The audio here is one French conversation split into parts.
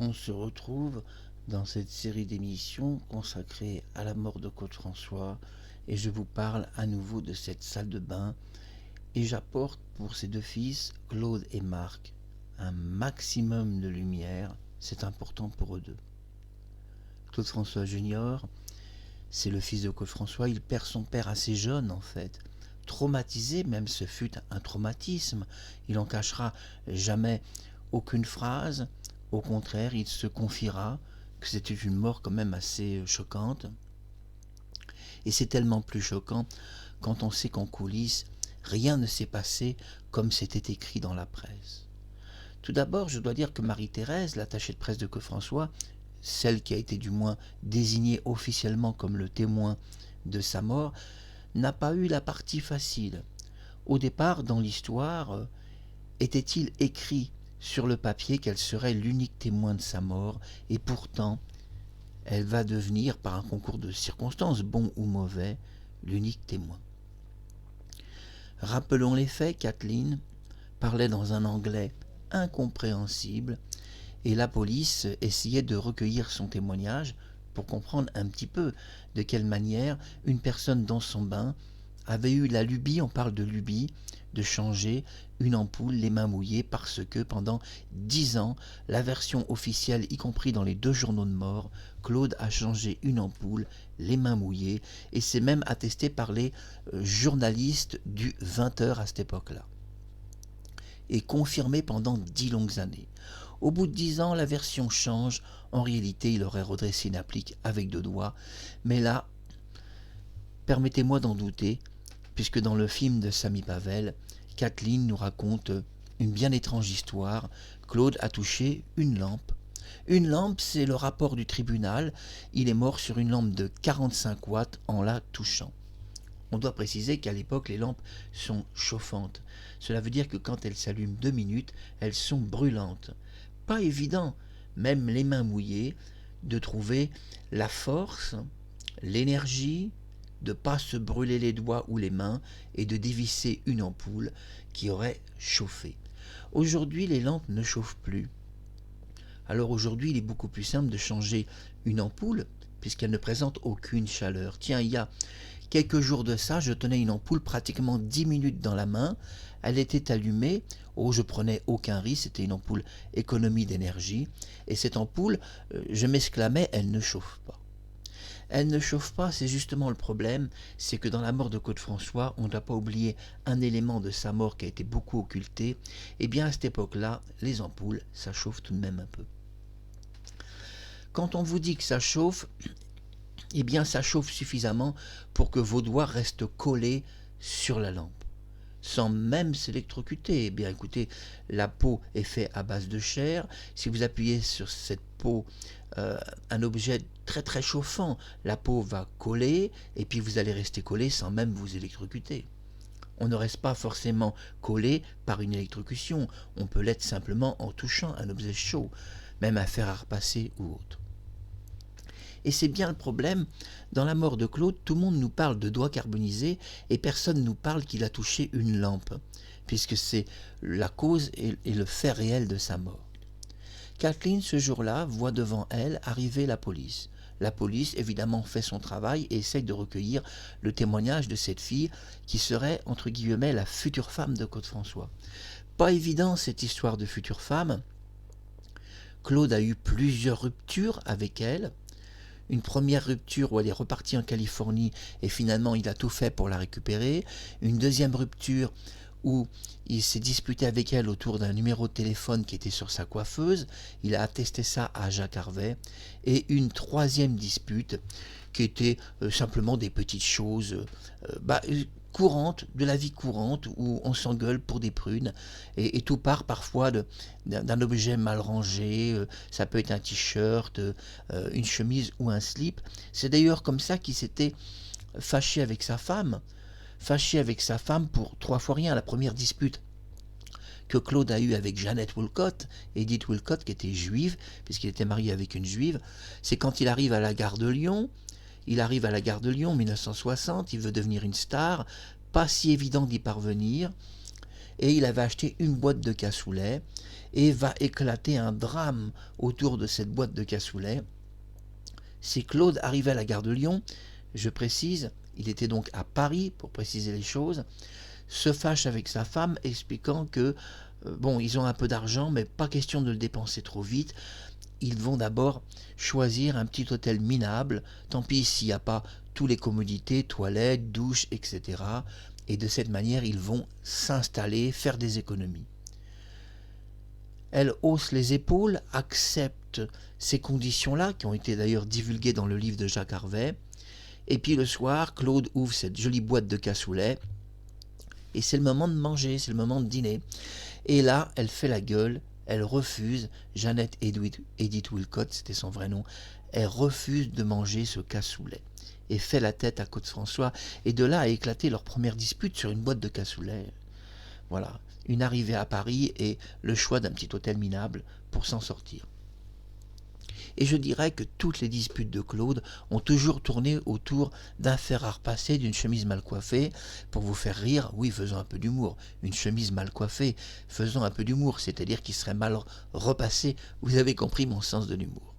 On se retrouve dans cette série d'émissions consacrée à la mort de Claude François et je vous parle à nouveau de cette salle de bain et j'apporte pour ces deux fils, Claude et Marc, un maximum de lumière, c'est important pour eux deux. Claude François Junior, c'est le fils de Claude François, il perd son père assez jeune en fait. Traumatisé, même ce fut un traumatisme, il n'en cachera jamais aucune phrase, au contraire, il se confiera que c'était une mort quand même assez choquante. Et c'est tellement plus choquant quand on sait qu'en coulisses, rien ne s'est passé comme c'était écrit dans la presse. Tout d'abord, je dois dire que Marie-Thérèse, l'attachée de presse de Claude François, celle qui a été du moins désignée officiellement comme le témoin de sa mort, n'a pas eu la partie facile. Au départ, dans l'histoire, était-il écrit sur le papier qu'elle serait l'unique témoin de sa mort, et pourtant, elle va devenir, par un concours de circonstances, bon ou mauvais, l'unique témoin. Rappelons les faits, Kathleen parlait dans un anglais incompréhensible, et la police essayait de recueillir son témoignage pour comprendre un petit peu de quelle manière une personne dans son bain avait eu la lubie, on parle de lubie, de changer une ampoule les mains mouillées parce que pendant 10 ans, la version officielle, y compris dans les 2 journaux de mort, Claude a changé une ampoule les mains mouillées et c'est même attesté par les journalistes du 20h à cette époque-là. Et confirmé pendant 10 longues années. Au bout de 10 ans, la version change. En réalité, il aurait redressé une applique avec 2 doigts. Mais là, permettez-moi d'en douter, puisque dans le film de Samy Pavel, Kathleen nous raconte une bien étrange histoire. Claude a touché une lampe. Une lampe, c'est le rapport du tribunal. Il est mort sur une lampe de 45 watts en la touchant. On doit préciser qu'à l'époque, les lampes sont chauffantes. Cela veut dire que quand elles s'allument 2 minutes, elles sont brûlantes. Pas évident, même les mains mouillées, de trouver la force, l'énergie, de ne pas se brûler les doigts ou les mains et de dévisser une ampoule qui aurait chauffé. Aujourd'hui, les lampes ne chauffent plus. Alors aujourd'hui, il est beaucoup plus simple de changer une ampoule puisqu'elle ne présente aucune chaleur. Tiens, il y a quelques jours de ça, je tenais une ampoule pratiquement 10 minutes dans la main. Elle était allumée. Oh, je prenais aucun risque. C'était une ampoule économie d'énergie. Et cette ampoule, je m'exclamais, elle ne chauffe pas. Elle ne chauffe pas, c'est justement le problème. C'est que dans la mort de Claude François, on ne doit pas oublier un élément de sa mort qui a été beaucoup occulté. Et bien à cette époque-là, les ampoules, ça chauffe tout de même un peu. Quand on vous dit que ça chauffe, eh bien ça chauffe suffisamment pour que vos doigts restent collés sur la lampe, sans même s'électrocuter. Eh bien écoutez, la peau est faite à base de chair. Si vous appuyez sur cette peau, un objet très très chauffant, la peau va coller et puis vous allez rester collé sans même vous électrocuter. On ne reste pas forcément collé par une électrocution, on peut l'être simplement en touchant un objet chaud, même un fer à repasser ou autre. Et c'est bien le problème, dans la mort de Claude, tout le monde nous parle de doigts carbonisés et personne ne nous parle qu'il a touché une lampe, puisque c'est la cause et le fait réel de sa mort. Kathleen, ce jour-là, voit devant elle arriver la police. La police, évidemment, fait son travail et essaye de recueillir le témoignage de cette fille qui serait, entre guillemets, la future femme de Claude François. Pas évident, cette histoire de future femme. Claude a eu plusieurs ruptures avec elle. Une première rupture où elle est repartie en Californie et finalement il a tout fait pour la récupérer. Une deuxième rupture où il s'est disputé avec elle autour d'un numéro de téléphone qui était sur sa coiffeuse. Il a attesté ça à Jacques Harvey. Et une troisième dispute qui était simplement des petites choses courantes, de la vie courante, où on s'engueule pour des prunes, et tout part parfois d'un objet mal rangé, ça peut être un t-shirt, une chemise ou un slip. C'est d'ailleurs comme ça qu'il s'était fâché avec sa femme pour 3 fois rien. La première dispute que Claude a eue avec Jeannette Woolcott, Edith Woolcott qui était juive, puisqu'il était marié avec une juive, c'est quand il arrive à la gare de Lyon. Il arrive à la gare de Lyon en 1960, il veut devenir une star, pas si évident d'y parvenir, et il avait acheté une boîte de cassoulet, et va éclater un drame autour de cette boîte de cassoulet. C'est Claude arrivé à la gare de Lyon, je précise, il était donc à Paris pour préciser les choses, se fâche avec sa femme expliquant que bon, ils ont un peu d'argent mais pas question de le dépenser trop vite. Ils vont d'abord choisir un petit hôtel minable, tant pis s'il n'y a pas toutes les commodités, toilettes, douches, etc. Et de cette manière, ils vont s'installer, faire des économies. Elle hausse les épaules, accepte ces conditions-là, qui ont été d'ailleurs divulguées dans le livre de Jacques Harvey. Et puis le soir, Claude ouvre cette jolie boîte de cassoulet, et c'est le moment de manger, c'est le moment de dîner. Et là, elle fait la gueule, elle refuse, Jeannette Edith Wilcott, c'était son vrai nom, elle refuse de manger ce cassoulet et fait la tête à Claude-François, et de là a éclaté leur première dispute sur une boîte de cassoulet. Voilà, une arrivée à Paris et le choix d'un petit hôtel minable pour s'en sortir. Et je dirais que toutes les disputes de Claude ont toujours tourné autour d'un fer à repasser, d'une chemise mal coiffée. Pour vous faire rire, oui, faisons un peu d'humour. Une chemise mal coiffée, faisons un peu d'humour, c'est-à-dire qu'il serait mal repassé. Vous avez compris mon sens de l'humour.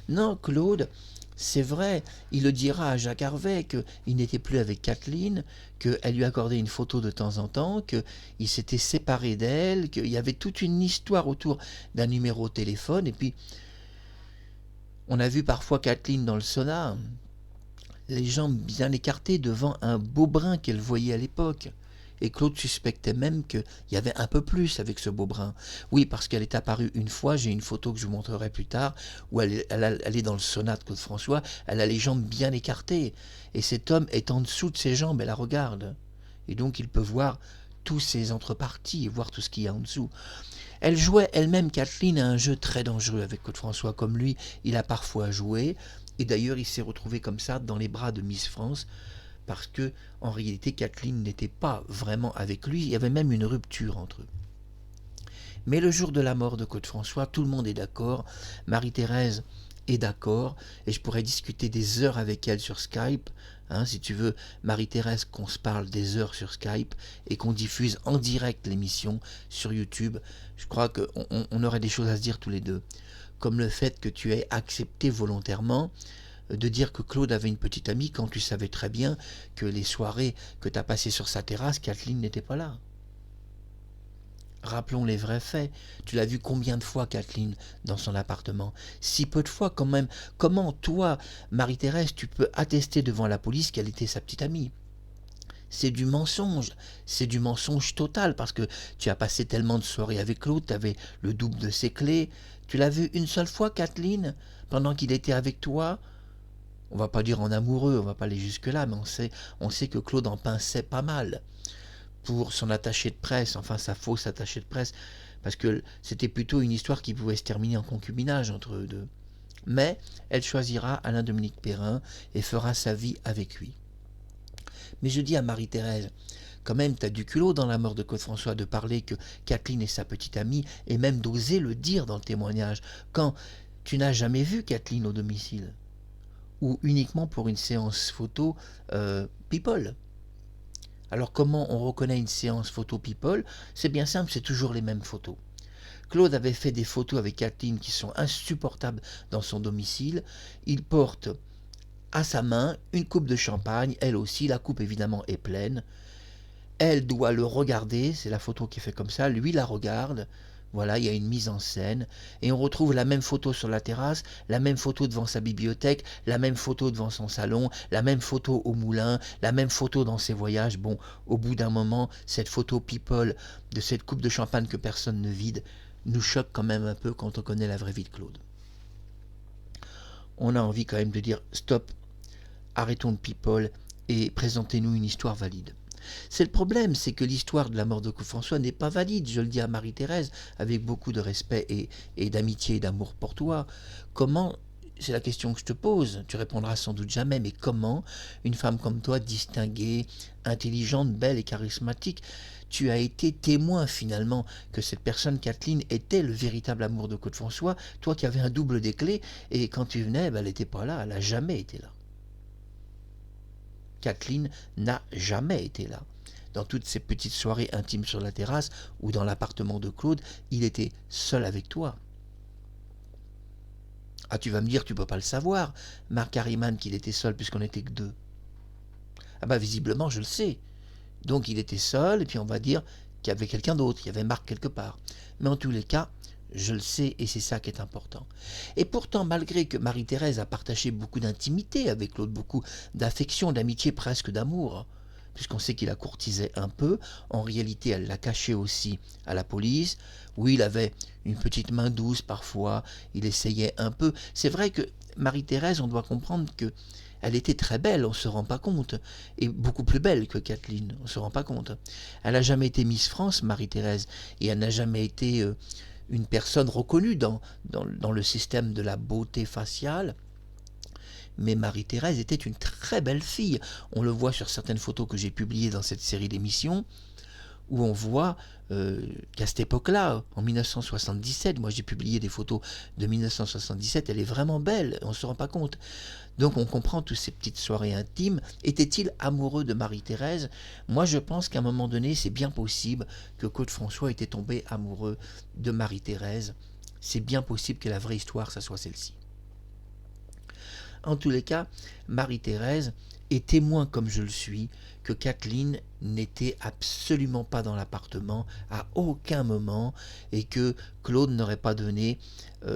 Non, Claude, c'est vrai, il le dira à Jacques Harvey qu'il n'était plus avec Kathleen, qu'elle lui accordait une photo de temps en temps, qu'il s'était séparé d'elle, qu'il y avait toute une histoire autour d'un numéro de téléphone, et puis on a vu parfois Kathleen dans le sauna, les jambes bien écartées devant un beau brun qu'elle voyait à l'époque. Et Claude suspectait même qu'il y avait un peu plus avec ce beau brun. Oui, parce qu'elle est apparue une fois, j'ai une photo que je vous montrerai plus tard, où elle est dans le sauna de Claude François, elle a les jambes bien écartées. Et cet homme est en dessous de ses jambes, elle la regarde. Et donc il peut voir tous ses entreparties et voir tout ce qu'il y a en dessous. Elle jouait elle-même, Kathleen, à un jeu très dangereux avec Claude François, comme lui, il a parfois joué, et d'ailleurs il s'est retrouvé comme ça dans les bras de Miss France, parce que en réalité Kathleen n'était pas vraiment avec lui, il y avait même une rupture entre eux. Mais le jour de la mort de Claude François, tout le monde est d'accord, Marie-Thérèse est d'accord, et je pourrais discuter des heures avec elle sur Skype, si tu veux, Marie-Thérèse, qu'on se parle des heures sur Skype et qu'on diffuse en direct l'émission sur YouTube. Je crois qu'on aurait des choses à se dire tous les deux. Comme le fait que tu aies accepté volontairement de dire que Claude avait une petite amie quand tu savais très bien que les soirées que tu as passées sur sa terrasse, Kathleen n'était pas là. Rappelons les vrais faits. Tu l'as vu combien de fois, Kathleen, dans son appartement? Si peu de fois quand même. Comment, toi, Marie-Thérèse, tu peux attester devant la police qu'elle était sa petite amie? C'est du mensonge total, parce que tu as passé tellement de soirées avec Claude, tu avais le double de ses clés. Tu l'as vu une seule fois, Kathleen, pendant qu'il était avec toi? On va pas dire en amoureux, on va pas aller jusque-là, mais on sait que Claude en pinçait pas mal pour son attaché de presse, enfin sa fausse attachée de presse, parce que c'était plutôt une histoire qui pouvait se terminer en concubinage entre eux deux. Mais elle choisira Alain-Dominique Perrin et fera sa vie avec lui. Mais je dis à Marie-Thérèse, quand même, t'as du culot dans la mort de Claude François de parler que Kathleen est sa petite amie, et même d'oser le dire dans le témoignage, quand tu n'as jamais vu Kathleen au domicile, ou uniquement pour une séance photo people. Alors comment on reconnaît une séance photo people? C'est bien simple, c'est toujours les mêmes photos. Claude avait fait des photos avec Kathleen qui sont insupportables dans son domicile. Il porte à sa main une coupe de champagne, elle aussi, la coupe évidemment est pleine. Elle doit le regarder, c'est la photo qui est faite comme ça, lui la regarde. Voilà, il y a une mise en scène, et on retrouve la même photo sur la terrasse, la même photo devant sa bibliothèque, la même photo devant son salon, la même photo au moulin, la même photo dans ses voyages. Bon, au bout d'un moment, cette photo people de cette coupe de champagne que personne ne vide nous choque quand même un peu quand on connaît la vraie vie de Claude. On a envie quand même de dire stop, arrêtons de people et présentez-nous une histoire valide. C'est le problème, c'est que l'histoire de la mort de Claude François n'est pas valide, je le dis à Marie-Thérèse, avec beaucoup de respect et d'amitié et d'amour pour toi. Comment, c'est la question que je te pose, tu répondras sans doute jamais, mais comment une femme comme toi, distinguée, intelligente, belle et charismatique, tu as été témoin finalement que cette personne, Kathleen, était le véritable amour de Claude François, toi qui avais un double des clés, et quand tu venais, elle n'était pas là, elle n'a jamais été là. Kathleen n'a jamais été là. dans toutes ces petites soirées intimes sur la terrasse ou dans l'appartement de Claude, il était seul avec toi. Ah, tu vas me dire, tu peux pas le savoir, Marc Harriman, qu'il était seul puisqu'on n'était que deux. Ah bah visiblement, je le sais. Donc il était seul, et puis on va dire qu'il y avait quelqu'un d'autre, il y avait Marc quelque part. Mais en tous les cas, je le sais, et c'est ça qui est important. Et pourtant, malgré que Marie-Thérèse a partagé beaucoup d'intimité avec Claude, beaucoup d'affection, d'amitié, presque d'amour, puisqu'on sait qu'il la courtisait un peu, en réalité elle l'a caché aussi à la police. Oui, il avait une petite main douce parfois, il essayait un peu. C'est vrai que Marie-Thérèse, on doit comprendre que elle était très belle, on ne se rend pas compte, et beaucoup plus belle que Kathleen, on ne se rend pas compte. Elle n'a jamais été Miss France, Marie-Thérèse, et elle n'a jamais été une personne reconnue dans le système de la beauté faciale. Mais Marie-Thérèse était une très belle fille. On le voit sur certaines photos que j'ai publiées dans cette série d'émissions, où on voit qu'à cette époque-là, en 1977, moi j'ai publié des photos de 1977, elle est vraiment belle, on ne se rend pas compte. Donc on comprend toutes ces petites soirées intimes. Était-il amoureux de Marie-Thérèse? Moi je pense qu'à un moment donné, c'est bien possible que Claude François était tombé amoureux de Marie-Thérèse. C'est bien possible que la vraie histoire, ça soit celle-ci. En tous les cas, Marie-Thérèse est témoin, comme je le suis, que Kathleen n'était absolument pas dans l'appartement à aucun moment et que Claude n'aurait pas donné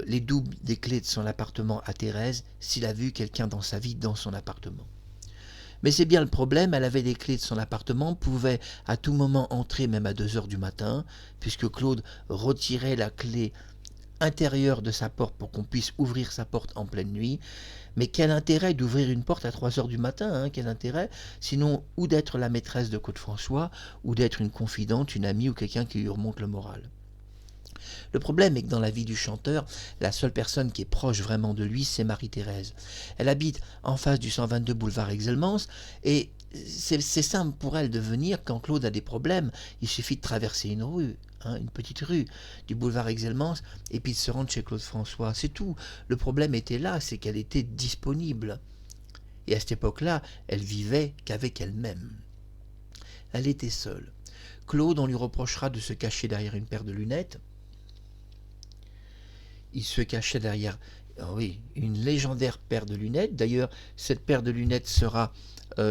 les doubles des clés de son appartement à Thérèse s'il a vu quelqu'un dans sa vie dans son appartement. Mais c'est bien le problème, elle avait les clés de son appartement, pouvait à tout moment entrer même à 2 heures du matin, puisque Claude retirait la clé intérieure de sa porte pour qu'on puisse ouvrir sa porte en pleine nuit. Mais quel intérêt d'ouvrir une porte à 3 heures du matin, hein, quel intérêt, sinon ou d'être la maîtresse de Claude François, ou d'être une confidente, une amie ou quelqu'un qui lui remonte le moral. Le problème est que dans la vie du chanteur, la seule personne qui est proche vraiment de lui, c'est Marie-Thérèse. Elle habite en face du 122 boulevard Exelmans, et c'est simple pour elle de venir quand Claude a des problèmes. Il suffit de traverser une rue, une petite rue du boulevard Exelmans, et puis de se rendre chez Claude François. C'est tout. Le problème était là, c'est qu'elle était disponible. Et à cette époque-là, elle vivait qu'avec elle-même. Elle était seule. Claude, on lui reprochera de se cacher derrière une paire de lunettes. Il se cachait derrière, oui, une légendaire paire de lunettes. D'ailleurs, cette paire de lunettes sera,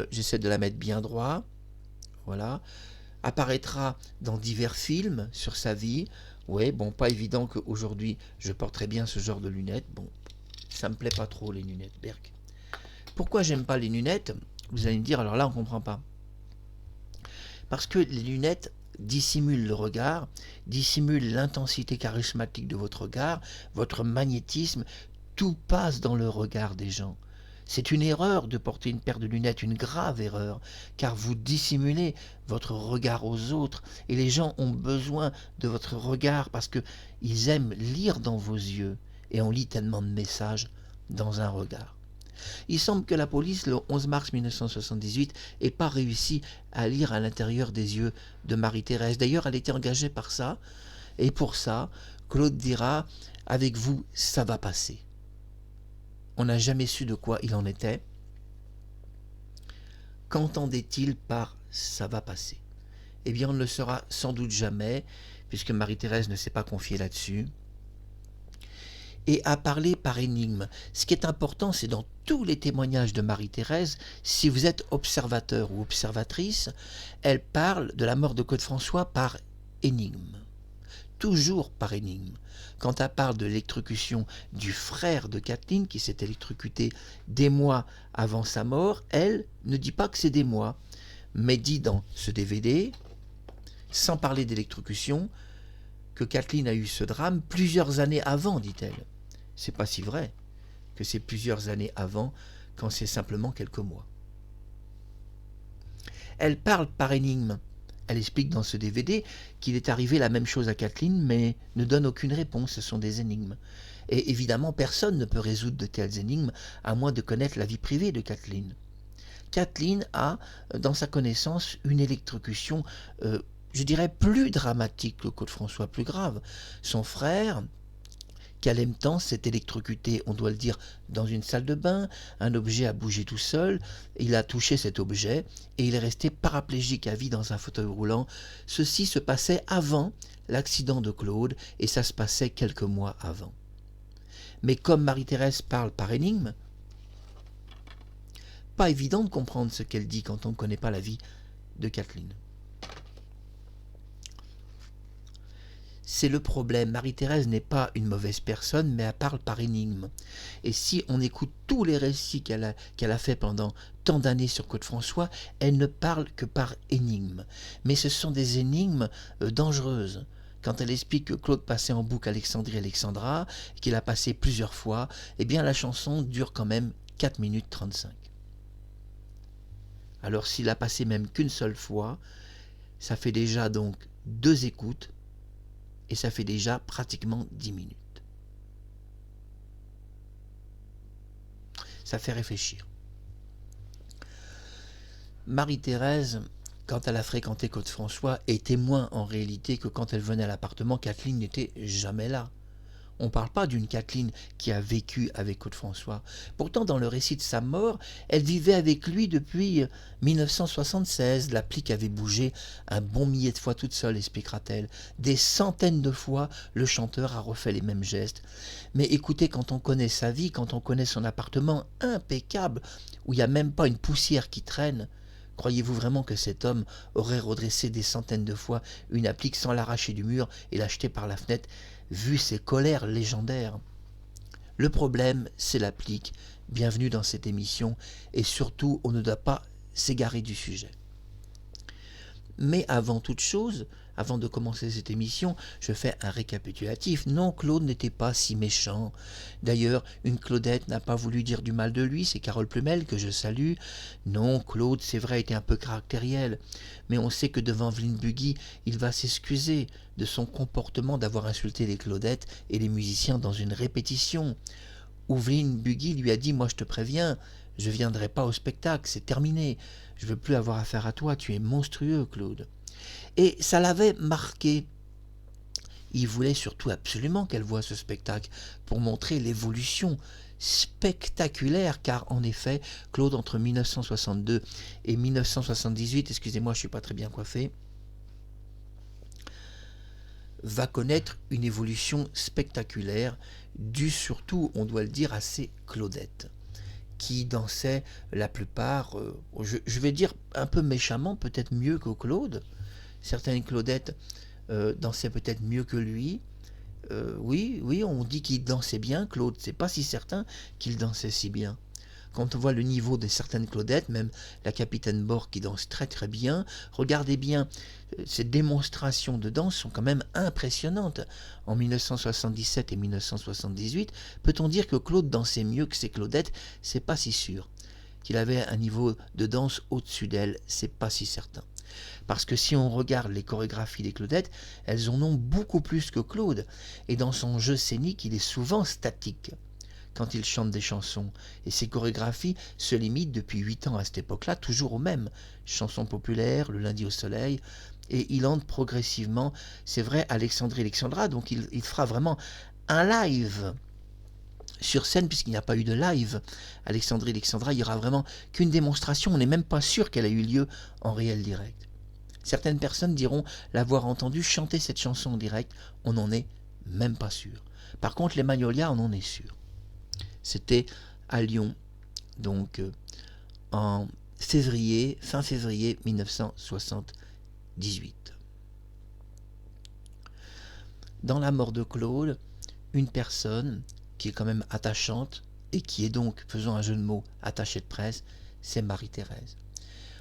j'essaie de la mettre bien droit, voilà, apparaîtra dans divers films sur sa vie. Ouais, bon, pas évident qu'aujourd'hui je porterais bien ce genre de lunettes. Bon, ça me plaît pas trop les lunettes, Berk. Pourquoi j'aime pas les lunettes? Vous allez me dire, alors là on comprend pas. Parce que les lunettes dissimulent le regard, dissimulent l'intensité charismatique de votre regard, votre magnétisme, tout passe dans le regard des gens. C'est une erreur de porter une paire de lunettes, une grave erreur, car vous dissimulez votre regard aux autres, et les gens ont besoin de votre regard parce qu'ils aiment lire dans vos yeux, et on lit tellement de messages dans un regard. Il semble que la police, le 11 mars 1978, n'ait pas réussi à lire à l'intérieur des yeux de Marie-Thérèse. D'ailleurs, elle était engagée par ça, et pour ça, Claude dira « Avec vous, ça va passer ». On n'a jamais su de quoi il en était. Qu'entendait-il par « ça va passer » ? Eh bien, on ne le saura sans doute jamais, puisque Marie-Thérèse ne s'est pas confiée là-dessus, et a parlé par énigme. Ce qui est important, c'est dans tous les témoignages de Marie-Thérèse, si vous êtes observateur ou observatrice, elle parle de la mort de Claude François par énigme. Toujours par énigme. Quand elle parle de l'électrocution du frère de Kathleen, qui s'est électrocuté des mois avant sa mort, elle ne dit pas que c'est des mois, mais dit dans ce DVD, sans parler d'électrocution, que Kathleen a eu ce drame plusieurs années avant, dit-elle. C'est pas si vrai que c'est plusieurs années avant, quand c'est simplement quelques mois. Elle parle par énigme. Elle explique dans ce DVD qu'il est arrivé la même chose à Kathleen, mais ne donne aucune réponse, ce sont des énigmes. Et évidemment, personne ne peut résoudre de telles énigmes, à moins de connaître la vie privée de Kathleen. Kathleen a, dans sa connaissance, une électrocution, je dirais, plus dramatique que Claude François, plus grave. Son frère, Calemtan s'est électrocuté, on doit le dire, dans une salle de bain, un objet a bougé tout seul, il a touché cet objet et il est resté paraplégique à vie dans un fauteuil roulant. Ceci se passait avant l'accident de Claude et ça se passait quelques mois avant. Mais comme Marie-Thérèse parle par énigme, pas évident de comprendre ce qu'elle dit quand on ne connaît pas la vie de Kathleen. C'est le problème. Marie-Thérèse n'est pas une mauvaise personne, mais elle parle par énigme. Et si on écoute tous les récits qu'elle a fait pendant tant d'années sur Côte-François, elle ne parle que par énigme. Mais ce sont des énigmes dangereuses. Quand elle explique que Claude passait en boucle Alexandrie Alexandra, qu'il a passé plusieurs fois, eh bien la chanson dure quand même 4 minutes 35. Alors s'il a passé même qu'une seule fois, ça fait déjà donc 2 écoutes, et ça fait déjà pratiquement 10 minutes. Ça fait réfléchir. Marie-Thérèse, quand elle a fréquenté Côte-François, est témoin en réalité que quand elle venait à l'appartement, Kathleen n'était jamais là. On ne parle pas d'une Kathleen qui a vécu avec Côte-François. Pourtant, dans le récit de sa mort, elle vivait avec lui depuis 1976. L'applique avait bougé un bon millier de fois toute seule, expliquera-t-elle. Des centaines de fois, le chanteur a refait les mêmes gestes. Mais écoutez, quand on connaît sa vie, quand on connaît son appartement impeccable, où il n'y a même pas une poussière qui traîne, croyez-vous vraiment que cet homme aurait redressé des centaines de fois une applique sans l'arracher du mur et l'acheter par la fenêtre, vu ses colères légendaires? Le problème, c'est l'applique. Bienvenue dans cette émission, et surtout, on ne doit pas s'égarer du sujet. Mais avant toute chose, avant de commencer cette émission, je fais un récapitulatif. Non, Claude n'était pas si méchant. D'ailleurs, une Claudette n'a pas voulu dire du mal de lui, c'est Carole Plumel que je salue. Non, Claude, c'est vrai, était un peu caractériel. Mais on sait que devant Vline Buggy, il va s'excuser de son comportement d'avoir insulté les Claudettes et les musiciens dans une répétition. Où Vline Buggy lui a dit « Moi je te préviens, je ne viendrai pas au spectacle, c'est terminé. Je ne veux plus avoir affaire à toi, tu es monstrueux, Claude. » Et ça l'avait marqué. Il voulait surtout absolument qu'elle voie ce spectacle pour montrer l'évolution spectaculaire, car en effet, Claude, entre 1962 et 1978, excusez-moi, je ne suis pas très bien coiffé, va connaître une évolution spectaculaire, due surtout, on doit le dire, à ses Claudettes, qui dansaient la plupart, je vais dire un peu méchamment, peut-être mieux que Claude. Certaines Claudettes dansaient peut-être mieux que lui. Oui, on dit qu'il dansait bien, Claude. C'est pas si certain qu'il dansait si bien. Quand on voit le niveau de certaines Claudettes, même la capitaine Bord qui danse très très bien, regardez bien, ces démonstrations de danse sont quand même impressionnantes. En 1977 et 1978, peut-on dire que Claude dansait mieux que ces Claudettes? C'est pas si sûr. Qu'il avait un niveau de danse au-dessus d'elle, c'est pas si certain. Parce que si on regarde les chorégraphies des Claudettes, elles en ont beaucoup plus que Claude, et dans son jeu scénique, il est souvent statique quand il chante des chansons, et ses chorégraphies se limitent depuis 8 ans à cette époque-là, toujours aux mêmes chansons populaires, le lundi au soleil, et il entre progressivement, c'est vrai, Alexandrie Alexandra, donc il fera vraiment un live sur scène, puisqu'il n'y a pas eu de live. Alexandrie Alexandra, il n'y aura vraiment qu'une démonstration, on n'est même pas sûr qu'elle ait eu lieu en réel direct. Certaines personnes diront l'avoir entendu chanter cette chanson en direct, on n'en est même pas sûr. Par contre, les Magnolias, on en est sûr. C'était à Lyon, donc en février, fin février 1978. Dans la mort de Claude, une personne qui est quand même attachante et qui est donc, faisons un jeu de mots, attachée de presse, c'est Marie-Thérèse.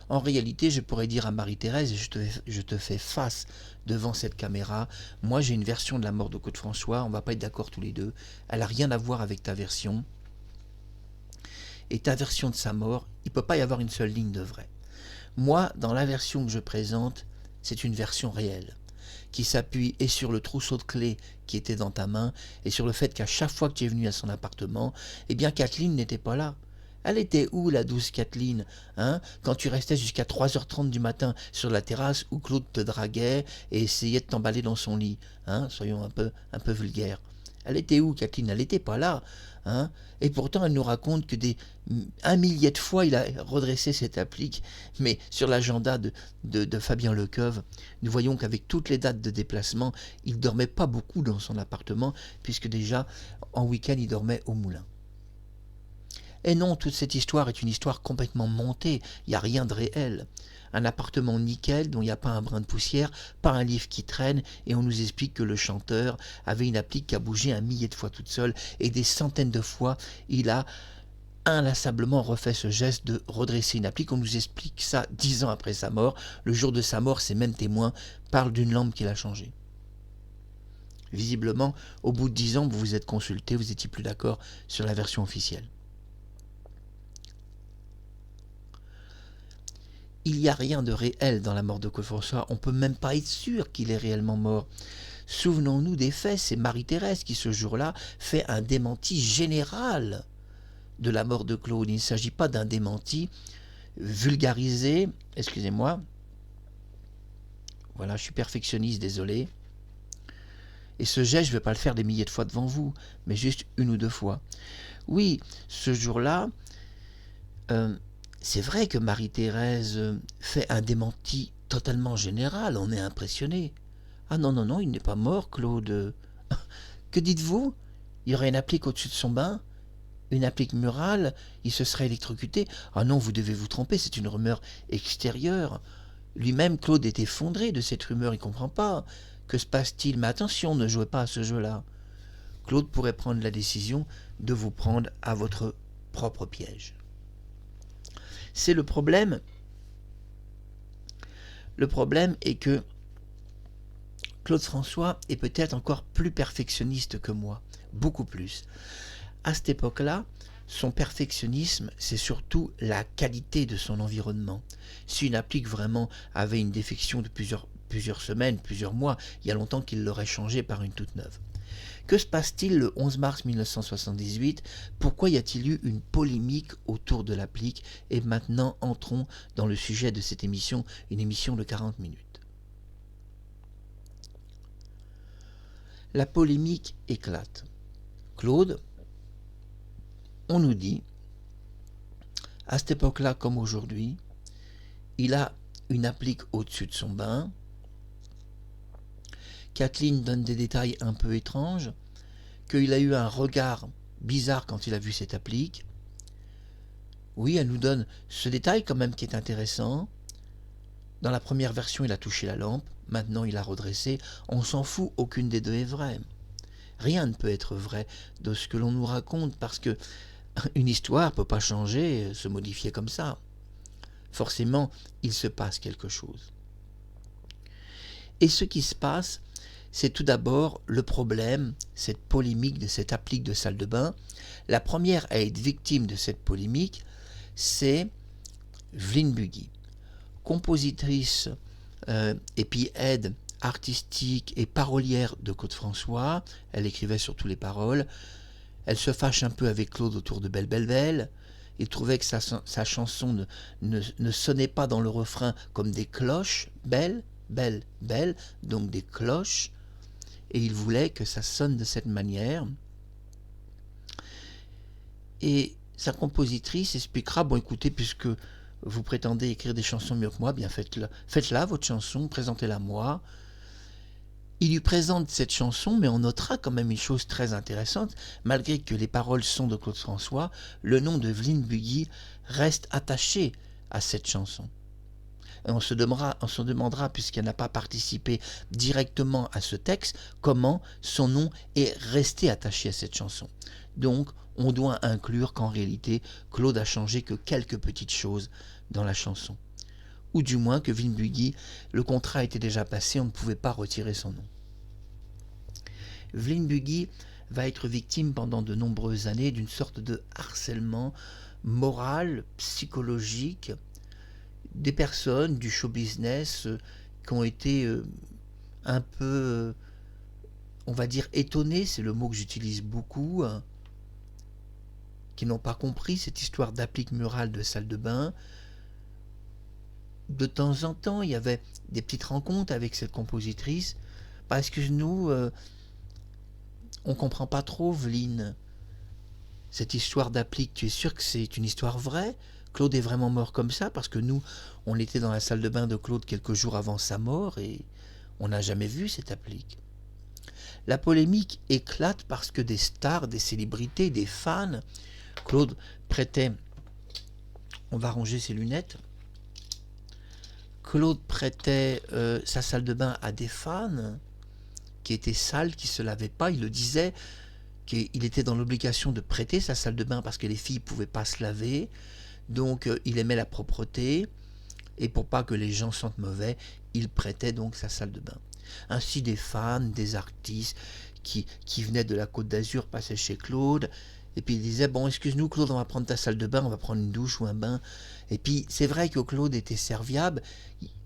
En réalité, je pourrais dire à Marie-Thérèse, et je te fais face devant cette caméra, moi j'ai une version de la mort de Côte-François, on ne va pas être d'accord tous les deux, elle n'a rien à voir avec ta version. Et ta version de sa mort, il ne peut pas y avoir une seule ligne de vrai. Moi, dans la version que je présente, c'est une version réelle, qui s'appuie et sur le trousseau de clés qui était dans ta main, et sur le fait qu'à chaque fois que tu es venu à son appartement, eh bien Kathleen n'était pas là. Elle était où, la douce Kathleen, hein, quand tu restais jusqu'à 3h30 du matin sur la terrasse où Claude te draguait et essayait de t'emballer dans son lit, hein, soyons un peu vulgaires. Elle était où, Kathleen? Elle n'était pas là, hein. Et pourtant, elle nous raconte que un millier de fois, il a redressé cette applique. Mais sur l'agenda de Fabien Lecoeuvre, nous voyons qu'avec toutes les dates de déplacement, il dormait pas beaucoup dans son appartement, puisque déjà, en week-end, il dormait au moulin. Et non, toute cette histoire est une histoire complètement montée, il n'y a rien de réel. Un appartement nickel dont il n'y a pas un brin de poussière, pas un livre qui traîne, et on nous explique que le chanteur avait une applique qui a bougé un millier de fois toute seule, et des centaines de fois, il a inlassablement refait ce geste de redresser une applique. On nous explique ça 10 ans après sa mort. Le jour de sa mort, ces mêmes témoins parlent d'une lampe qu'il a changée. Visiblement, au bout de 10 ans, vous vous êtes consulté, vous n'étiez plus d'accord sur la version officielle. Il n'y a rien de réel dans la mort de Claude François, on ne peut même pas être sûr qu'il est réellement mort. Souvenons-nous des faits, c'est Marie-Thérèse qui ce jour-là fait un démenti général de la mort de Claude. Il ne s'agit pas d'un démenti vulgarisé, excusez-moi, voilà, je suis perfectionniste, désolé. Et ce geste, je ne vais pas le faire des milliers de fois devant vous, mais juste une ou deux fois. Oui, ce jour-là, c'est vrai que Marie-Thérèse fait un démenti totalement général, on est impressionné. Ah non, non, non, il n'est pas mort, Claude. Que dites-vous? Il y aurait une applique au-dessus de son bain? Une applique murale? Il se serait électrocuté? Ah non, vous devez vous tromper, c'est une rumeur extérieure. Lui-même, Claude est effondré de cette rumeur, il ne comprend pas. Que se passe-t-il? Mais attention, ne jouez pas à ce jeu-là. Claude pourrait prendre la décision de vous prendre à votre propre piège. C'est le problème. Le problème est que Claude François est peut-être encore plus perfectionniste que moi, beaucoup plus. À cette époque-là, son perfectionnisme, c'est surtout la qualité de son environnement. Si une applique vraiment avait une défection de plusieurs semaines, plusieurs mois, il y a longtemps qu'il l'aurait changée par une toute neuve. Que se passe-t-il le 11 mars 1978? Pourquoi y a-t-il eu une polémique autour de l'applique? Et maintenant, entrons dans le sujet de cette émission, une émission de 40 minutes. La polémique éclate. Claude, on nous dit, à cette époque-là comme aujourd'hui, il a une applique au-dessus de son bain. Kathleen donne des détails un peu étranges, qu'il a eu un regard bizarre quand il a vu cette applique. Oui, elle nous donne ce détail quand même qui est intéressant. Dans la première version, il a touché la lampe, maintenant il a redressé. On s'en fout, aucune des deux est vraie. Rien ne peut être vrai de ce que l'on nous raconte parce que une histoire ne peut pas changer, se modifier comme ça. Forcément, il se passe quelque chose. Et ce qui se passe, c'est tout d'abord le problème, cette polémique de cette applique de salle de bain. La première à être victime de cette polémique, c'est Vline Bugui, compositrice et puis aide artistique et parolière de Claude François. Elle écrivait surtout les paroles. Elle se fâche un peu avec Claude autour de Belle Belle Belle. Il trouvait que sa chanson ne sonnait pas dans le refrain comme des cloches, belle, belle, belle, donc des cloches, et il voulait que ça sonne de cette manière. Et sa compositrice expliquera, bon écoutez, puisque vous prétendez écrire des chansons mieux que moi, bien faites-la votre chanson, présentez-la moi. Il lui présente cette chanson, mais on notera quand même une chose très intéressante, malgré que les paroles sont de Claude François, le nom de Vline Bugui reste attaché à cette chanson. Et on se demandera, puisqu'elle n'a pas participé directement à ce texte, comment son nom est resté attaché à cette chanson. Donc, on doit inclure qu'en réalité, Claude a changé que quelques petites choses dans la chanson. Ou du moins que Vline Bugui, le contrat était déjà passé, on ne pouvait pas retirer son nom. Vline Bugui va être victime pendant de nombreuses années d'une sorte de harcèlement moral, psychologique, des personnes du show business qui ont été un peu, on va dire, étonnées, c'est le mot que j'utilise beaucoup, qui n'ont pas compris cette histoire d'applique murale de salle de bain. De temps en temps, il y avait des petites rencontres avec cette compositrice. Bah, excuse-nous, on comprend pas trop, Vline. Cette histoire d'applique, tu es sûr que c'est une histoire vraie? Claude est vraiment mort comme ça? Parce que nous, on était dans la salle de bain de Claude quelques jours avant sa mort et on n'a jamais vu cette applique. La polémique éclate parce que des stars, des célébrités, des fans, Claude prêtait... On va ranger ses lunettes. Claude prêtait sa salle de bain à des fans qui étaient sales, qui ne se lavaient pas. Il le disait qu'il était dans l'obligation de prêter sa salle de bain parce que les filles ne pouvaient pas se laver. Donc il aimait la propreté. Et pour pas que les gens sentent mauvais, il prêtait donc sa salle de bain. Ainsi des fans, des artistes qui venaient de la Côte d'Azur passaient chez Claude. Et puis il disait, bon, excuse-nous Claude, on va prendre ta salle de bain, on va prendre une douche ou un bain. Et puis c'est vrai que Claude était serviable.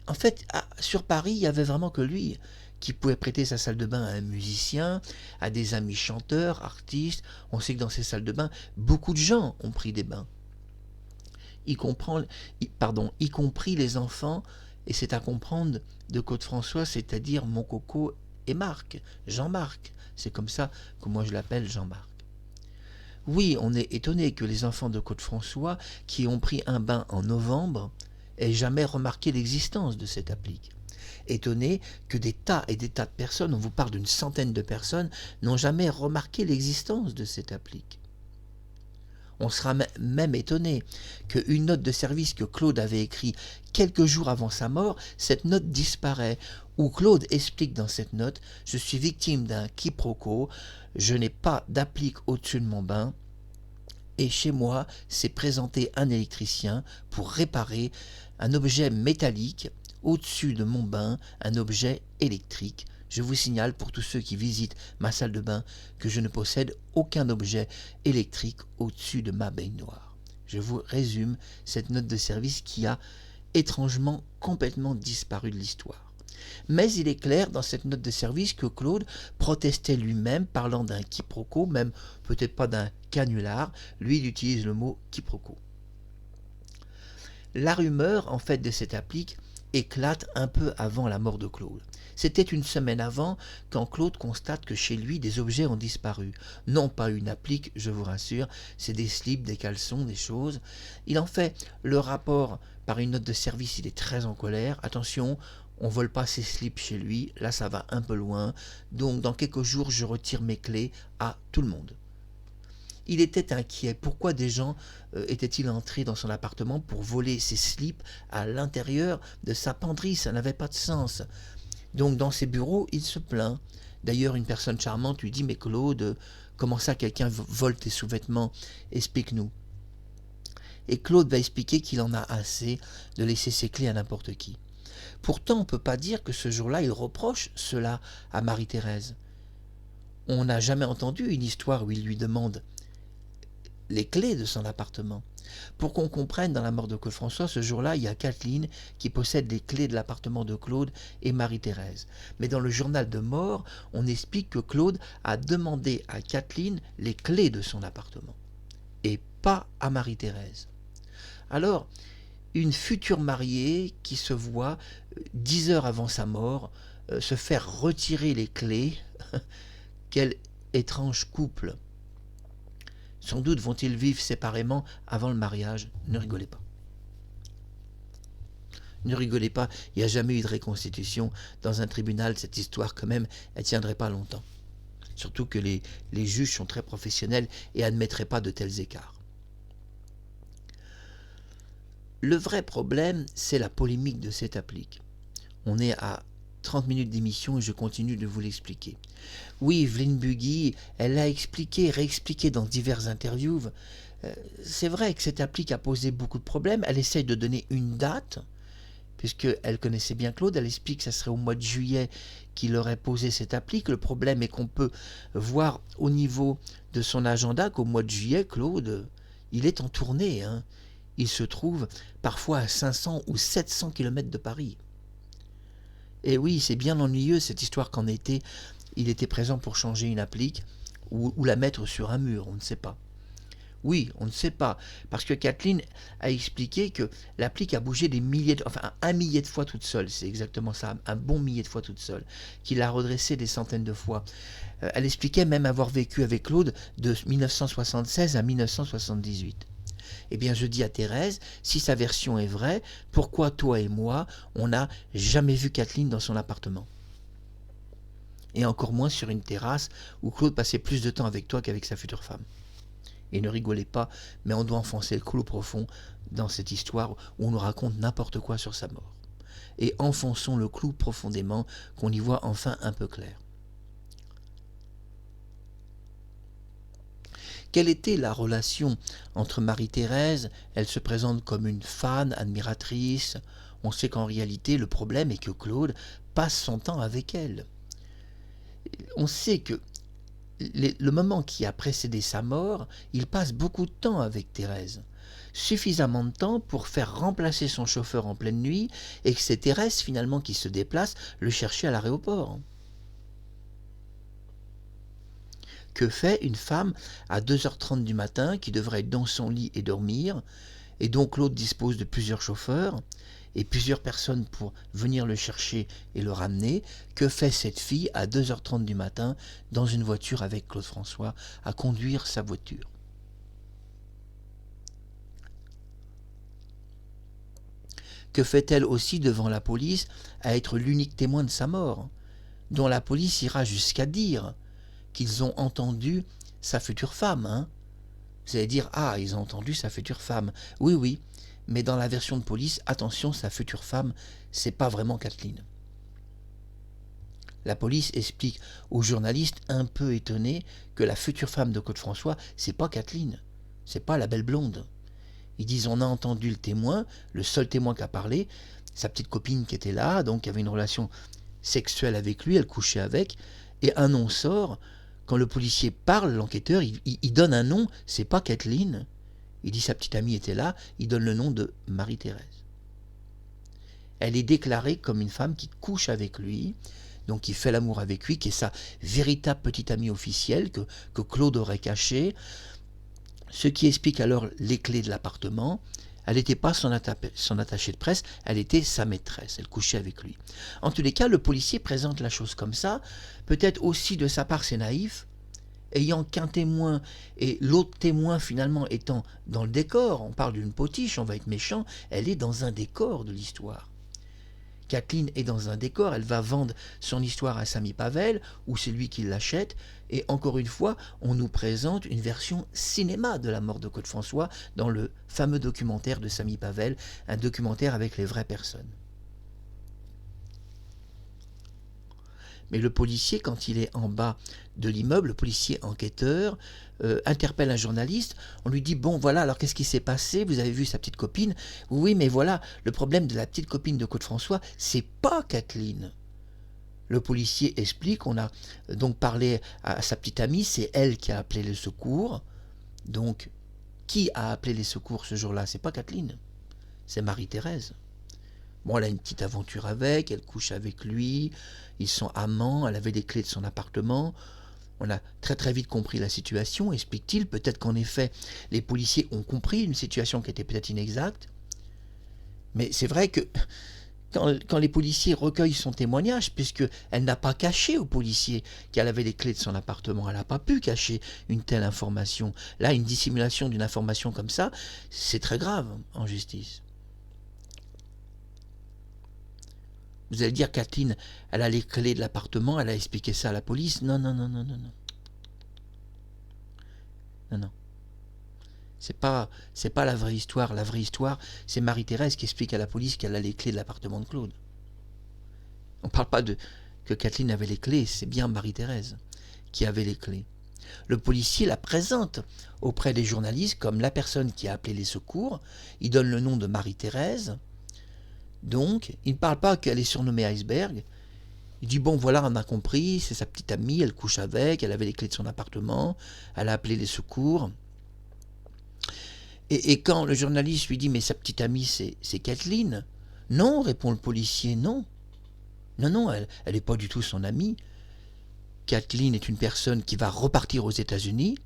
En fait, sur Paris, il n'y avait vraiment que lui qui pouvait prêter sa salle de bain à un musicien, à des amis chanteurs, artistes. On sait que dans ces salles de bain, beaucoup de gens ont pris des bains. Y compris les enfants, et c'est à comprendre de Côte-François, c'est-à-dire mon coco et Marc, Jean-Marc. C'est comme ça que moi je l'appelle Jean-Marc. Oui, on est étonné que les enfants de Côte-François qui ont pris un bain en novembre aient jamais remarqué l'existence de cette applique. Étonné que des tas et des tas de personnes, on vous parle d'une centaine de personnes, n'ont jamais remarqué l'existence de cette applique. On sera même étonné qu'une note de service que Claude avait écrite quelques jours avant sa mort, cette note disparaît, où Claude explique dans cette note « Je suis victime d'un quiproquo, je n'ai pas d'applique au-dessus de mon bain, et chez moi s'est présenté un électricien pour réparer un objet métallique au-dessus de mon bain, un objet électrique. Je vous signale pour tous ceux qui visitent ma salle de bain que je ne possède aucun objet électrique au-dessus de ma baignoire. » Je vous résume cette note de service qui a étrangement complètement disparu de l'histoire. Mais il est clair dans cette note de service que Claude protestait lui-même, parlant d'un quiproquo, même peut-être pas d'un canular. Lui, il utilise le mot quiproquo. La rumeur, en fait, de cette applique éclate un peu avant la mort de Claude. C'était une semaine avant quand Claude constate que chez lui des objets ont disparu. Non pas une applique, je vous rassure, c'est des slips, des caleçons, des choses. Il en fait le rapport par une note de service, il est très en colère. Attention, on ne vole pas ses slips chez lui, là ça va un peu loin. Donc dans quelques jours, je retire mes clés à tout le monde. Il était inquiet. Pourquoi des gens étaient-ils entrés dans son appartement pour voler ses slips à l'intérieur de sa penderie? Ça n'avait pas de sens. Donc dans ses bureaux, il se plaint. D'ailleurs, une personne charmante lui dit « Mais Claude, comment ça quelqu'un vole tes sous-vêtements? Explique-nous. » Et Claude va expliquer qu'il en a assez de laisser ses clés à n'importe qui. Pourtant, on ne peut pas dire que ce jour-là, il reproche cela à Marie-Thérèse. On n'a jamais entendu une histoire où il lui demande les clés de son appartement. Pour qu'on comprenne, dans la mort de Claude François, ce jour-là, il y a Kathleen qui possède les clés de l'appartement de Claude et Marie-Thérèse. Mais dans le journal de mort, on explique que Claude a demandé à Kathleen les clés de son appartement, et pas à Marie-Thérèse. Alors, une future mariée qui se voit 10 heures avant sa mort se faire retirer les clés, quel étrange couple! Sans doute vont-ils vivre séparément avant le mariage. Ne rigolez pas. Ne rigolez pas, il n'y a jamais eu de reconstitution. Dans un tribunal, cette histoire, quand même, elle ne tiendrait pas longtemps. Surtout que les juges sont très professionnels et n'admettraient pas de tels écarts. Le vrai problème, c'est la polémique de cette applique. On est à 30 minutes d'émission et je continue de vous l'expliquer. Oui, Evelyne Buggy, elle l'a expliqué, réexpliqué dans diverses interviews. C'est vrai que cette applique a posé beaucoup de problèmes. Elle essaye de donner une date, puisqu'elle connaissait bien Claude. Elle explique que ce serait au mois de juillet qu'il aurait posé cette applique. Le problème est qu'on peut voir au niveau de son agenda qu'au mois de juillet, Claude, il est en tournée. Il se trouve parfois à 500 ou 700 km de Paris. Et oui, c'est bien ennuyeux cette histoire qu'en été, il était présent pour changer une applique ou la mettre sur un mur, on ne sait pas. Oui, on ne sait pas, parce que Kathleen a expliqué que l'applique a bougé des milliers, enfin un millier de fois toute seule, c'est exactement ça, un bon millier de fois toute seule, qu'il a redressé des centaines de fois. Elle expliquait même avoir vécu avec Claude de 1976 à 1978. Eh bien, je dis à Thérèse, si sa version est vraie, pourquoi toi et moi, on n'a jamais vu Kathleen dans son appartement? Et encore moins sur une terrasse où Claude passait plus de temps avec toi qu'avec sa future femme. Et ne rigolez pas, mais on doit enfoncer le clou profond dans cette histoire où on nous raconte n'importe quoi sur sa mort. Et enfonçons le clou profondément, qu'on y voit enfin un peu clair. Quelle était la relation entre Marie-Thérèse? Elle se présente comme une fan, admiratrice. On sait qu'en réalité, le problème est que Claude passe son temps avec elle. On sait que le moment qui a précédé sa mort, il passe beaucoup de temps avec Thérèse. Suffisamment de temps pour faire remplacer son chauffeur en pleine nuit et que c'est Thérèse finalement qui se déplace le chercher à l'aéroport. Que fait une femme à 2h30 du matin qui devrait être dans son lit et dormir, et donc l'autre dispose de plusieurs chauffeurs et plusieurs personnes pour venir le chercher et le ramener? Que fait cette fille à 2h30 du matin dans une voiture avec Claude François à conduire sa voiture? Que fait-elle aussi devant la police à être l'unique témoin de sa mort, dont la police ira jusqu'à dire qu'ils ont entendu sa future femme, hein? Vous allez dire, ah, ils ont entendu sa future femme. Oui, oui, mais dans la version de police, attention, sa future femme, c'est pas vraiment Kathleen. La police explique aux journalistes un peu étonnés que la future femme de Claude François, c'est pas Kathleen, c'est pas la belle blonde. Ils disent, on a entendu le témoin, le seul témoin qui a parlé, sa petite copine qui était là, donc qui avait une relation sexuelle avec lui, elle couchait avec, et un nom sort. Quand le policier parle, l'enquêteur, il donne un nom, c'est pas Kathleen. Il dit sa petite amie était là, il donne le nom de Marie-Thérèse. Elle est déclarée comme une femme qui couche avec lui, donc qui fait l'amour avec lui, qui est sa véritable petite amie officielle que Claude aurait cachée, ce qui explique alors les clés de l'appartement. Elle n'était pas son attachée de presse, elle était sa maîtresse, elle couchait avec lui. En tous les cas, le policier présente la chose comme ça, peut-être aussi de sa part c'est naïf, ayant qu'un témoin et l'autre témoin finalement étant dans le décor. On parle d'une potiche, on va être méchant, elle est dans un décor de l'histoire. Kathleen est dans un décor, elle va vendre son histoire à Samy Pavel, ou c'est lui qui l'achète, et encore une fois, on nous présente une version cinéma de la mort de Claude François dans le fameux documentaire de Samy Pavel, un documentaire avec les vraies personnes. Mais le policier, quand il est en bas de l'immeuble, le policier enquêteur, interpelle un journaliste. On lui dit, bon voilà, alors qu'est-ce qui s'est passé? Vous avez vu sa petite copine? Oui, mais voilà, le problème de la petite copine de Claude François, c'est pas Kathleen. Le policier explique, on a donc parlé à sa petite amie, c'est elle qui a appelé les secours. Donc, qui a appelé les secours ce jour-là? C'est pas Kathleen, c'est Marie-Thérèse. Bon, elle a une petite aventure avec, elle couche avec lui, ils sont amants, elle avait les clés de son appartement. On a très très vite compris la situation, explique-t-il. Peut-être qu'en effet, les policiers ont compris une situation qui était peut-être inexacte. Mais c'est vrai que quand les policiers recueillent son témoignage, puisqu'elle n'a pas caché aux policiers qu'elle avait les clés de son appartement, elle n'a pas pu cacher une telle information. Là, une dissimulation d'une information comme ça, c'est très grave en justice. Vous allez dire, Kathleen, elle a les clés de l'appartement, elle a expliqué ça à la police. Non, non, non, non, non, non. Non, non. C'est pas la vraie histoire. La vraie histoire, c'est Marie-Thérèse qui explique à la police qu'elle a les clés de l'appartement de Claude. On ne parle pas de que Kathleen avait les clés, c'est bien Marie-Thérèse qui avait les clés. Le policier la présente auprès des journalistes comme la personne qui a appelé les secours. Il donne le nom de Marie-Thérèse. Donc, il ne parle pas qu'elle est surnommée Iceberg. Il dit, bon voilà, on a compris, c'est sa petite amie, elle couche avec, elle avait les clés de son appartement, elle a appelé les secours. Et quand le journaliste lui dit, mais sa petite amie, c'est Kathleen? Non, répond le policier, non. Non, non, elle n'est pas du tout son amie. Kathleen est une personne qui va repartir aux États-Unis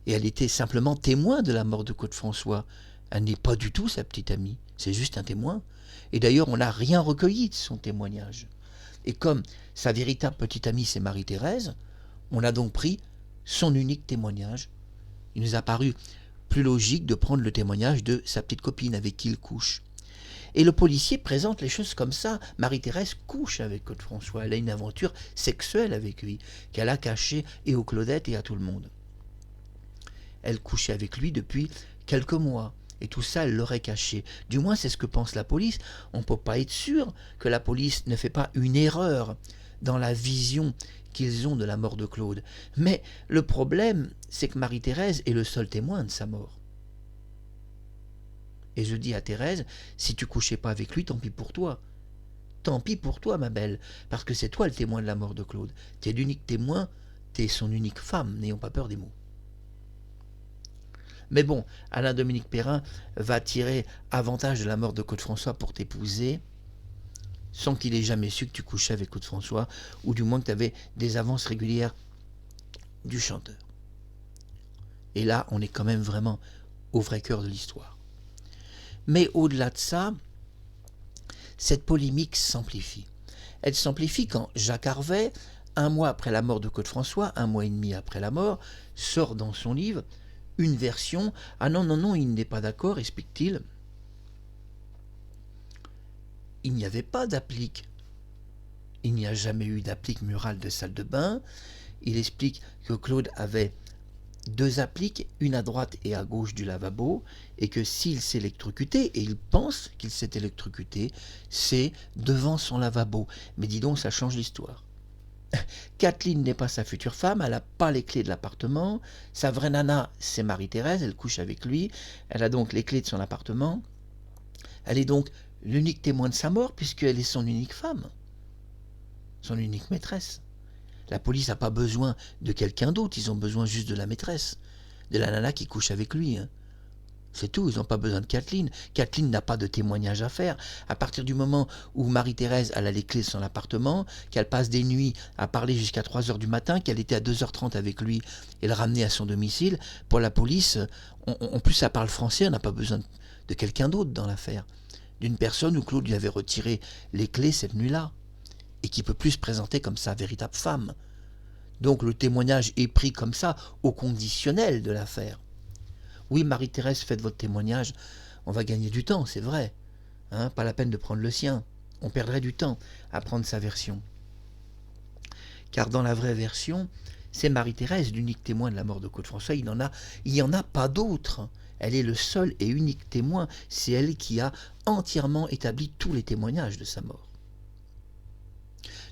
Et elle était simplement témoin de la mort de Claude François. Elle n'est pas du tout sa petite amie, c'est juste un témoin. Et d'ailleurs, on n'a rien recueilli de son témoignage. Et comme sa véritable petite amie, c'est Marie-Thérèse, on a donc pris son unique témoignage. Il nous a paru plus logique de prendre le témoignage de sa petite copine avec qui il couche. Et le policier présente les choses comme ça. Marie-Thérèse couche avec Claude François. Elle a une aventure sexuelle avec lui, qu'elle a cachée et aux Claudettes et à tout le monde. Elle couchait avec lui depuis quelques mois. Et tout ça, elle l'aurait caché. Du moins, c'est ce que pense la police. On ne peut pas être sûr que la police ne fait pas une erreur dans la vision qu'ils ont de la mort de Claude. Mais le problème, c'est que Marie-Thérèse est le seul témoin de sa mort. Et je dis à Thérèse, si tu couchais pas avec lui, tant pis pour toi. Tant pis pour toi, ma belle, parce que c'est toi le témoin de la mort de Claude. Tu es l'unique témoin, tu es son unique femme, n'ayons pas peur des mots. Mais bon, Alain-Dominique Perrin va tirer avantage de la mort de Claude François pour t'épouser, sans qu'il ait jamais su que tu couchais avec Claude François, ou du moins que tu avais des avances régulières du chanteur. Et là, on est quand même vraiment au vrai cœur de l'histoire. Mais au-delà de ça, cette polémique s'amplifie. Elle s'amplifie quand Jacques Harvey, un mois après la mort de Claude François, un mois et demi après la mort, sort dans son livre une version. Ah non, non, non, il n'est pas d'accord, explique-t-il. Il n'y avait pas d'applique. Il n'y a jamais eu d'applique murale de salle de bain. Il explique que Claude avait deux appliques, une à droite et à gauche du lavabo, et que s'il s'est électrocuté, et il pense qu'il s'est électrocuté, c'est devant son lavabo. Mais dis donc, ça change l'histoire. Kathleen n'est pas sa future femme, elle n'a pas les clés de l'appartement. Sa vraie nana, c'est Marie-Thérèse, elle couche avec lui. Elle a donc les clés de son appartement. Elle est donc l'unique témoin de sa mort, puisqu'elle est son unique femme, son unique maîtresse. La police n'a pas besoin de quelqu'un d'autre, ils ont besoin juste de la maîtresse, de la nana qui couche avec lui. C'est tout, ils n'ont pas besoin de Kathleen. Kathleen n'a pas de témoignage à faire. À partir du moment où Marie-Thérèse elle a les clés de son appartement, qu'elle passe des nuits à parler jusqu'à 3 heures du matin, qu'elle était à 2h30 avec lui et le ramener à son domicile, pour la police, en plus ça parle français, on n'a pas besoin de quelqu'un d'autre dans l'affaire. D'une personne où Claude lui avait retiré les clés cette nuit-là, et qui peut plus se présenter comme sa véritable femme. Donc le témoignage est pris comme ça, au conditionnel de l'affaire. Oui, Marie-Thérèse, faites votre témoignage, on va gagner du temps, c'est vrai. Pas la peine de prendre le sien. On perdrait du temps à prendre sa version. Car dans la vraie version, c'est Marie-Thérèse, l'unique témoin de la mort de Claude François. Il n'y en a pas d'autre. Elle est le seul et unique témoin. C'est elle qui a entièrement établi tous les témoignages de sa mort.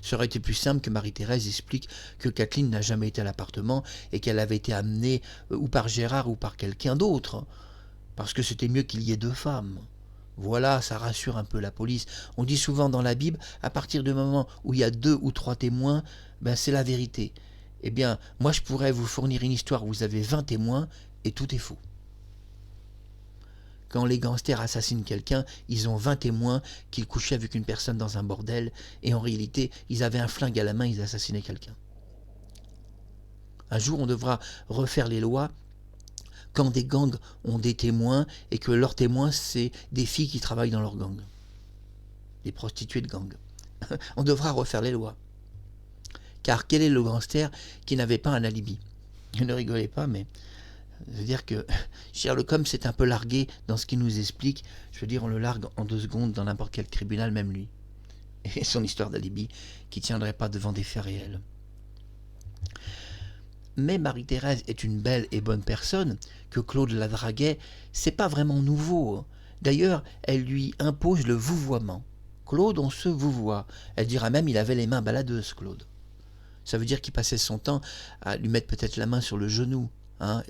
Ça aurait été plus simple que Marie-Thérèse explique que Kathleen n'a jamais été à l'appartement et qu'elle avait été amenée ou par Gérard ou par quelqu'un d'autre, parce que c'était mieux qu'il y ait deux femmes. Voilà, ça rassure un peu la police. On dit souvent dans la Bible, à partir du moment où il y a 2 ou 3 témoins, c'est la vérité. Eh bien, moi je pourrais vous fournir une histoire où vous avez 20 témoins et tout est faux. Quand les gangsters assassinent quelqu'un, ils ont 20 témoins qu'ils couchaient avec une personne dans un bordel, et en réalité, ils avaient un flingue à la main, ils assassinaient quelqu'un. Un jour, on devra refaire les lois quand des gangs ont des témoins, et que leurs témoins, c'est des filles qui travaillent dans leur gang. Des prostituées de gang. On devra refaire les lois. Car quel est le gangster qui n'avait pas un alibi? Ne rigolez pas, mais... je veux dire que Sherlock Holmes s'est un peu largué dans ce qu'il nous explique. Je veux dire, on le largue en 2 secondes dans n'importe quel tribunal, même lui. Et son histoire d'alibi qui ne tiendrait pas devant des faits réels. Mais Marie-Thérèse est une belle et bonne personne, que Claude la draguait, c'est pas vraiment nouveau. D'ailleurs, elle lui impose le vouvoiement. Claude, on se vouvoie. Elle dira même il avait les mains baladeuses, Claude. Ça veut dire qu'il passait son temps à lui mettre peut-être la main sur le genou,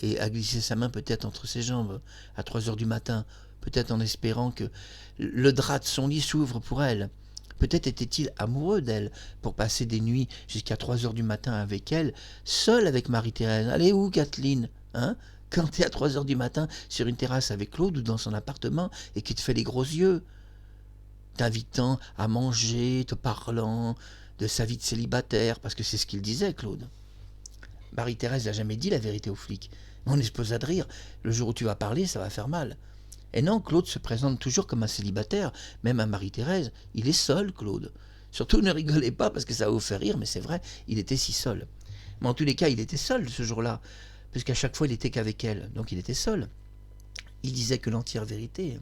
et à glisser sa main peut-être entre ses jambes à 3 heures du matin, peut-être en espérant que le drap de son lit s'ouvre pour elle. Peut-être était-il amoureux d'elle pour passer des nuits jusqu'à 3 heures du matin avec elle, seul avec Marie-Thérèse. Allez où, Kathleen, quand t'es à 3 heures du matin sur une terrasse avec Claude ou dans son appartement et qu'il te fait les gros yeux, t'invitant à manger, te parlant de sa vie de célibataire, parce que c'est ce qu'il disait, Claude. Marie-Thérèse n'a jamais dit la vérité aux flics. On explose de rire. Le jour où tu vas parler, ça va faire mal. Et non, Claude se présente toujours comme un célibataire, même à Marie-Thérèse. Il est seul, Claude. Surtout ne rigolez pas parce que ça va vous faire rire, mais c'est vrai, il était si seul. Mais en tous les cas, il était seul ce jour-là, puisqu'à chaque fois, il était qu'avec elle. Donc il était seul. Il disait que l'entière vérité.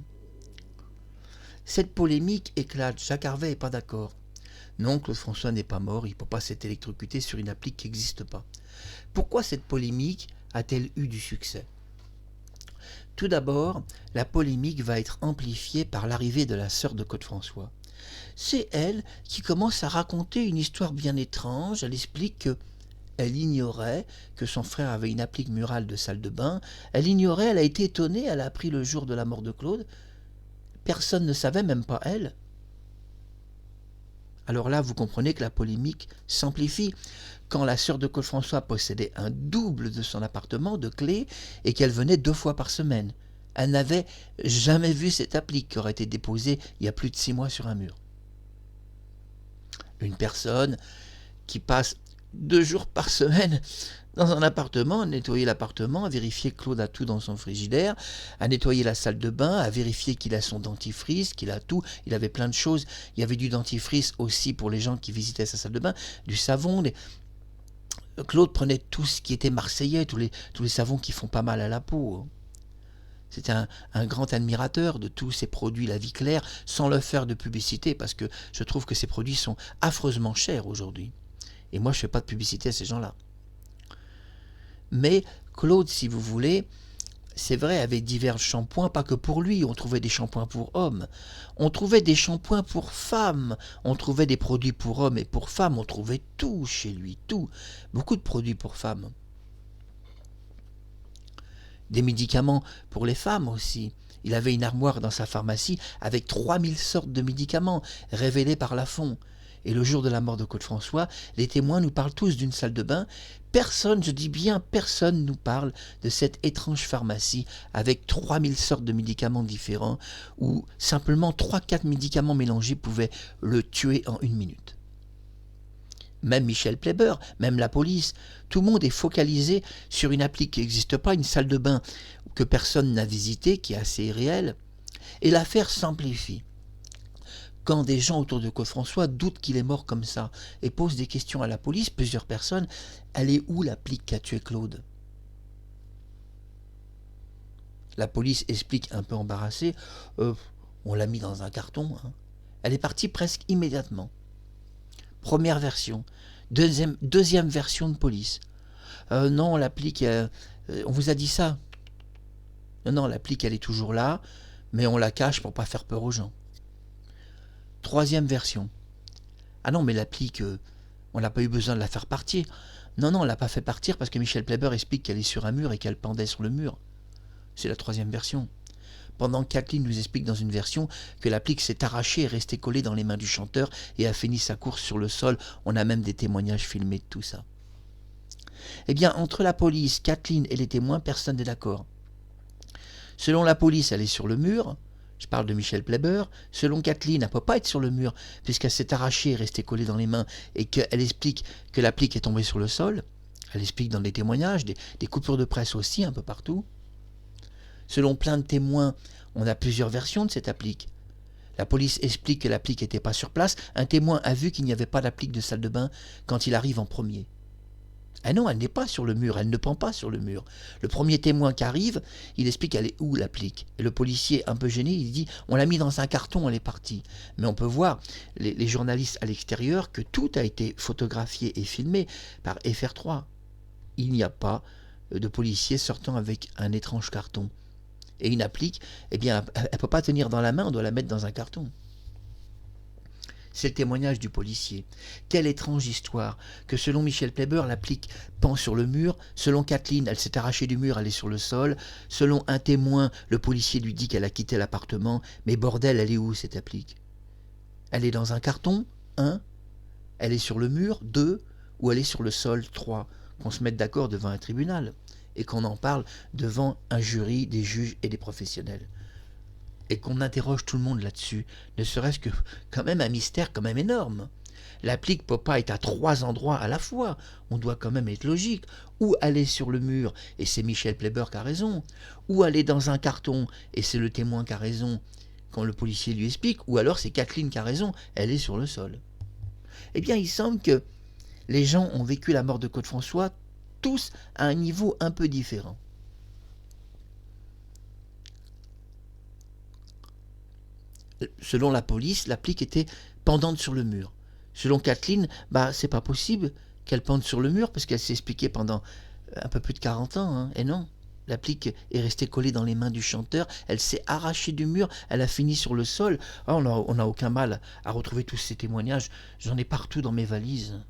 Cette polémique éclate. Jacques Harvey n'est pas d'accord. Non, Claude François n'est pas mort, il ne peut pas s'être électrocuté sur une appli qui n'existe pas. Pourquoi cette polémique a-t-elle eu du succès? Tout d'abord, la polémique va être amplifiée par l'arrivée de la sœur de Claude François. C'est elle qui commence à raconter une histoire bien étrange. Elle explique que elle ignorait que son frère avait une applique murale de salle de bain. Elle ignorait, elle a été étonnée, elle a appris le jour de la mort de Claude. Personne ne savait, même pas elle. Alors là, vous comprenez que la polémique s'amplifie. Quand la sœur de Claude François possédait un double de son appartement de clés et qu'elle venait 2 fois par semaine, elle n'avait jamais vu cette applique qui aurait été déposée il y a plus de 6 mois sur un mur. Une personne qui passe 2 jours par semaine dans un appartement, à nettoyer l'appartement, à vérifier que Claude a tout dans son frigidaire, à nettoyer la salle de bain, à vérifier qu'il a son dentifrice, qu'il a tout. Il avait plein de choses. Il y avait du dentifrice aussi pour les gens qui visitaient sa salle de bain, du savon. Claude prenait tout ce qui était marseillais, tous les savons qui font pas mal à la peau. C'était un grand admirateur de tous ces produits La Vie Claire, sans leur faire de publicité, parce que je trouve que ces produits sont affreusement chers aujourd'hui. Et moi, je ne fais pas de publicité à ces gens-là. Mais Claude, si vous voulez, c'est vrai, avait divers shampoings, pas que pour lui. On trouvait des shampoings pour hommes. On trouvait des shampoings pour femmes. On trouvait des produits pour hommes et pour femmes. On trouvait tout chez lui, tout. Beaucoup de produits pour femmes. Des médicaments pour les femmes aussi. Il avait une armoire dans sa pharmacie avec 3000 sortes de médicaments révélés par Lafon. Et le jour de la mort de Claude François, les témoins nous parlent tous d'une salle de bain. Personne, je dis bien personne, nous parle de cette étrange pharmacie avec 3000 sortes de médicaments différents où simplement 3-4 médicaments mélangés pouvaient le tuer en 1 minute. Même Michel Plepper, même la police, tout le monde est focalisé sur une appli qui n'existe pas, une salle de bain que personne n'a visitée, qui est assez réelle, et l'affaire s'amplifie. Quand des gens autour de Claude François doutent qu'il est mort comme ça et posent des questions à la police, plusieurs personnes, elle est où l'appli qui a tué Claude? La police explique un peu embarrassée, on l'a mis dans un carton. Elle est partie presque immédiatement. Première version. Deuxième version de police. Non, l'appli, on vous a dit ça. Non, l'appli, elle est toujours là, mais on la cache pour pas faire peur aux gens. Troisième version. Ah non, mais l'applique, on n'a pas eu besoin de la faire partir. Non, on ne l'a pas fait partir parce que Michel Plepper explique qu'elle est sur un mur et qu'elle pendait sur le mur. C'est la troisième version. Pendant que Kathleen nous explique dans une version que l'applique s'est arrachée et restée collée dans les mains du chanteur et a fini sa course sur le sol. On a même des témoignages filmés de tout ça. Eh bien, entre la police, Kathleen et les témoins, personne n'est d'accord. Selon la police, elle est sur le mur. Je parle de Michel Plepper. Selon Kathleen, elle ne peut pas être sur le mur puisqu'elle s'est arrachée et restée collée dans les mains et qu'elle explique que l'applique est tombée sur le sol. Elle explique dans des témoignages, des coupures de presse aussi un peu partout. Selon plein de témoins, on a plusieurs versions de cette applique. La police explique que l'applique n'était pas sur place. Un témoin a vu qu'il n'y avait pas d'applique de salle de bain quand il arrive en premier. Ah non, elle n'est pas sur le mur, elle ne pend pas sur le mur. Le premier témoin qui arrive, il explique elle est où l'applique. Et le policier, un peu gêné, il dit on l'a mis dans un carton, elle est partie. Mais on peut voir, les journalistes à l'extérieur, que tout a été photographié et filmé par FR3. Il n'y a pas de policier sortant avec un étrange carton. Et une applique, eh bien, elle ne peut pas tenir dans la main, on doit la mettre dans un carton. C'est le témoignage du policier. Quelle étrange histoire, que selon Michel Plepper, l'applique pend sur le mur, selon Kathleen, elle s'est arrachée du mur, elle est sur le sol, selon un témoin, le policier lui dit qu'elle a quitté l'appartement, mais bordel, elle est où cette applique? Elle est dans un carton, 1, elle est sur le mur, 2, ou elle est sur le sol, 3, qu'on se mette d'accord devant un tribunal, et qu'on en parle devant un jury, des juges et des professionnels. Et qu'on interroge tout le monde là-dessus, ne serait-ce que quand même un mystère quand même énorme. L'appli ne peut pas être à 3 endroits à la fois. On doit quand même être logique. Ou aller sur le mur, et c'est Michel Plepper qui a raison. Ou aller dans un carton, et c'est le témoin qui a raison quand le policier lui explique. Ou alors c'est Kathleen qui a raison, elle est sur le sol. Eh bien, il semble que les gens ont vécu la mort de Claude François tous à un niveau un peu différent. Selon la police, l'applique était pendante sur le mur. Selon Kathleen, c'est pas possible qu'elle pende sur le mur parce qu'elle s'est expliquée pendant un peu plus de 40 ans. Et non, l'applique est restée collée dans les mains du chanteur, elle s'est arrachée du mur, elle a fini sur le sol. On n'a aucun mal à retrouver tous ces témoignages, j'en ai partout dans mes valises.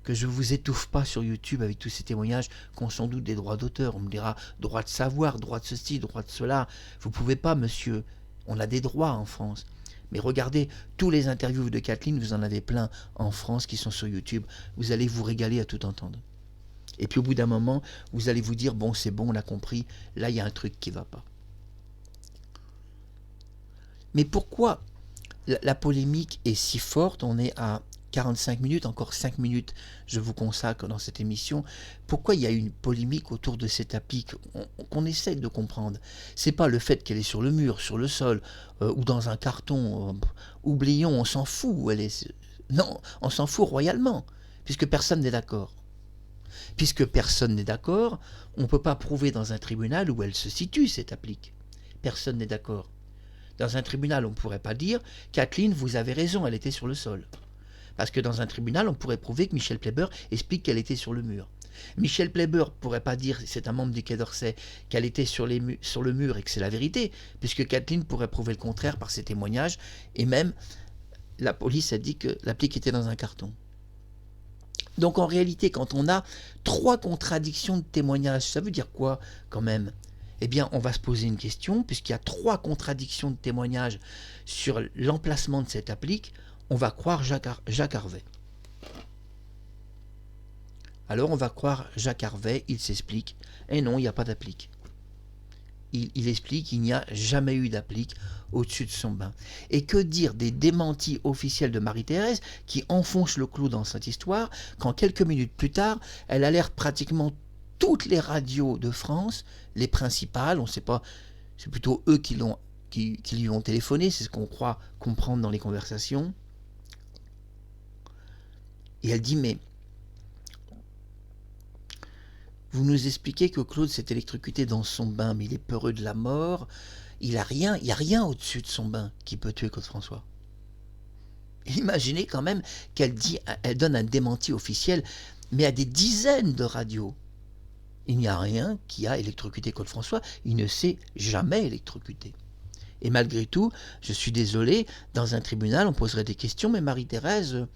Que je ne vous étouffe pas sur YouTube avec tous ces témoignages qui ont sans doute des droits d'auteur. On me dira droit de savoir, droit de ceci, droit de cela. Vous ne pouvez pas, monsieur. On a des droits en France. Mais regardez, tous les interviews de Kathleen, vous en avez plein en France qui sont sur YouTube. Vous allez vous régaler à tout entendre. Et puis au bout d'un moment, vous allez vous dire, bon, c'est bon, on a compris, là, il y a un truc qui ne va pas. Mais pourquoi la polémique est si forte? On est à 45 minutes, encore 5 minutes je vous consacre dans cette émission. Pourquoi il y a une polémique autour de cette appli qu'on essaie de comprendre? C'est pas le fait qu'elle est sur le mur, sur le sol, ou dans un carton. Oublions, on s'en fout où elle est. Non, on s'en fout royalement, puisque personne n'est d'accord. Puisque personne n'est d'accord, on ne peut pas prouver dans un tribunal où elle se situe, cette appli. Personne n'est d'accord. Dans un tribunal, on ne pourrait pas dire « Kathleen, vous avez raison, elle était sur le sol ». Parce que dans un tribunal, on pourrait prouver que Michel Plepper explique qu'elle était sur le mur. Michel Plepper ne pourrait pas dire, c'est un membre du Quai d'Orsay, qu'elle était sur le mur et que c'est la vérité, puisque Kathleen pourrait prouver le contraire par ses témoignages, et même la police a dit que l'applique était dans un carton. Donc en réalité, quand on a 3 contradictions de témoignages, ça veut dire quoi quand même? Eh bien, on va se poser une question, puisqu'il y a 3 contradictions de témoignages sur l'emplacement de cette applique, on va croire Jacques Harvey. Alors on va croire Jacques Harvey, il s'explique, et non, il n'y a pas d'applique. Il explique qu'il n'y a jamais eu d'applique au-dessus de son bain. Et que dire des démentis officiels de Marie-Thérèse qui enfoncent le clou dans cette histoire, quand quelques minutes plus tard, elle alerte pratiquement toutes les radios de France, les principales, on ne sait pas, c'est plutôt eux qui lui ont téléphoné, c'est ce qu'on croit comprendre dans les conversations. Et elle dit, mais vous nous expliquez que Claude s'est électrocuté dans son bain, mais il est peureux de la mort. Il n'y a rien au-dessus de son bain qui peut tuer Claude François. Imaginez quand même qu'elle donne un démenti officiel, mais à des dizaines de radios. Il n'y a rien qui a électrocuté Claude François, il ne s'est jamais électrocuté. Et malgré tout, je suis désolé, dans un tribunal, on poserait des questions, mais Marie-Thérèse,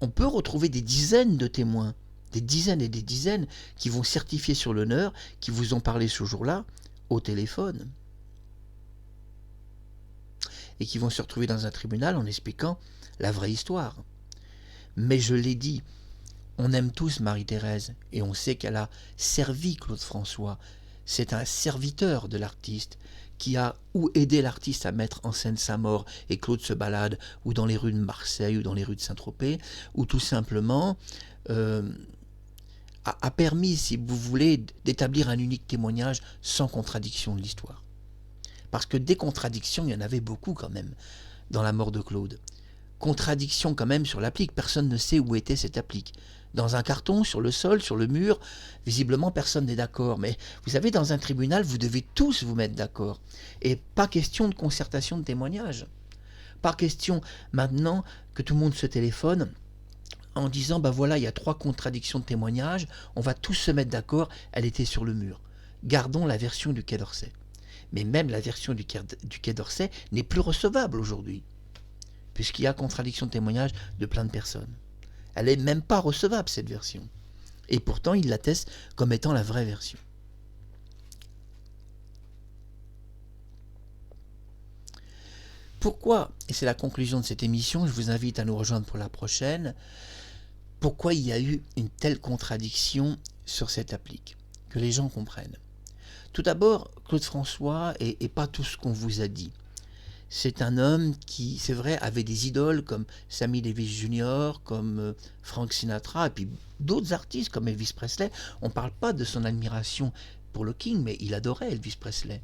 on peut retrouver des dizaines de témoins, des dizaines et des dizaines qui vont certifier sur l'honneur, qui vous ont parlé ce jour-là, au téléphone, et qui vont se retrouver dans un tribunal en expliquant la vraie histoire. Mais je l'ai dit, on aime tous Marie-Thérèse, et on sait qu'elle a servi Claude François. C'est un serviteur de l'artiste, qui a ou aidé l'artiste à mettre en scène sa mort, et Claude se balade ou dans les rues de Marseille ou dans les rues de Saint-Tropez, ou tout simplement a permis, si vous voulez, d'établir un unique témoignage sans contradiction de l'histoire. Parce que des contradictions, il y en avait beaucoup quand même dans la mort de Claude. Contradiction quand même sur l'applique, personne ne sait où était cette applique. Dans un carton, sur le sol, sur le mur, visiblement personne n'est d'accord. Mais vous savez, dans un tribunal, vous devez tous vous mettre d'accord. Et pas question de concertation de témoignages. Pas question maintenant que tout le monde se téléphone en disant, voilà, il y a 3 contradictions de témoignages, on va tous se mettre d'accord, elle était sur le mur. Gardons la version du Quai d'Orsay. Mais même la version du Quai d'Orsay n'est plus recevable aujourd'hui, puisqu'il y a contradiction de témoignage de plein de personnes. Elle n'est même pas recevable, cette version. Et pourtant, il l'atteste comme étant la vraie version. Pourquoi, et c'est la conclusion de cette émission, je vous invite à nous rejoindre pour la prochaine, pourquoi il y a eu une telle contradiction sur cette applique? Que les gens comprennent. Tout d'abord, Claude François n'est pas tout ce qu'on vous a dit. C'est un homme qui, c'est vrai, avait des idoles comme Sammy Davis Jr., comme Frank Sinatra, et puis d'autres artistes comme Elvis Presley. On ne parle pas de son admiration pour le King, mais il adorait Elvis Presley.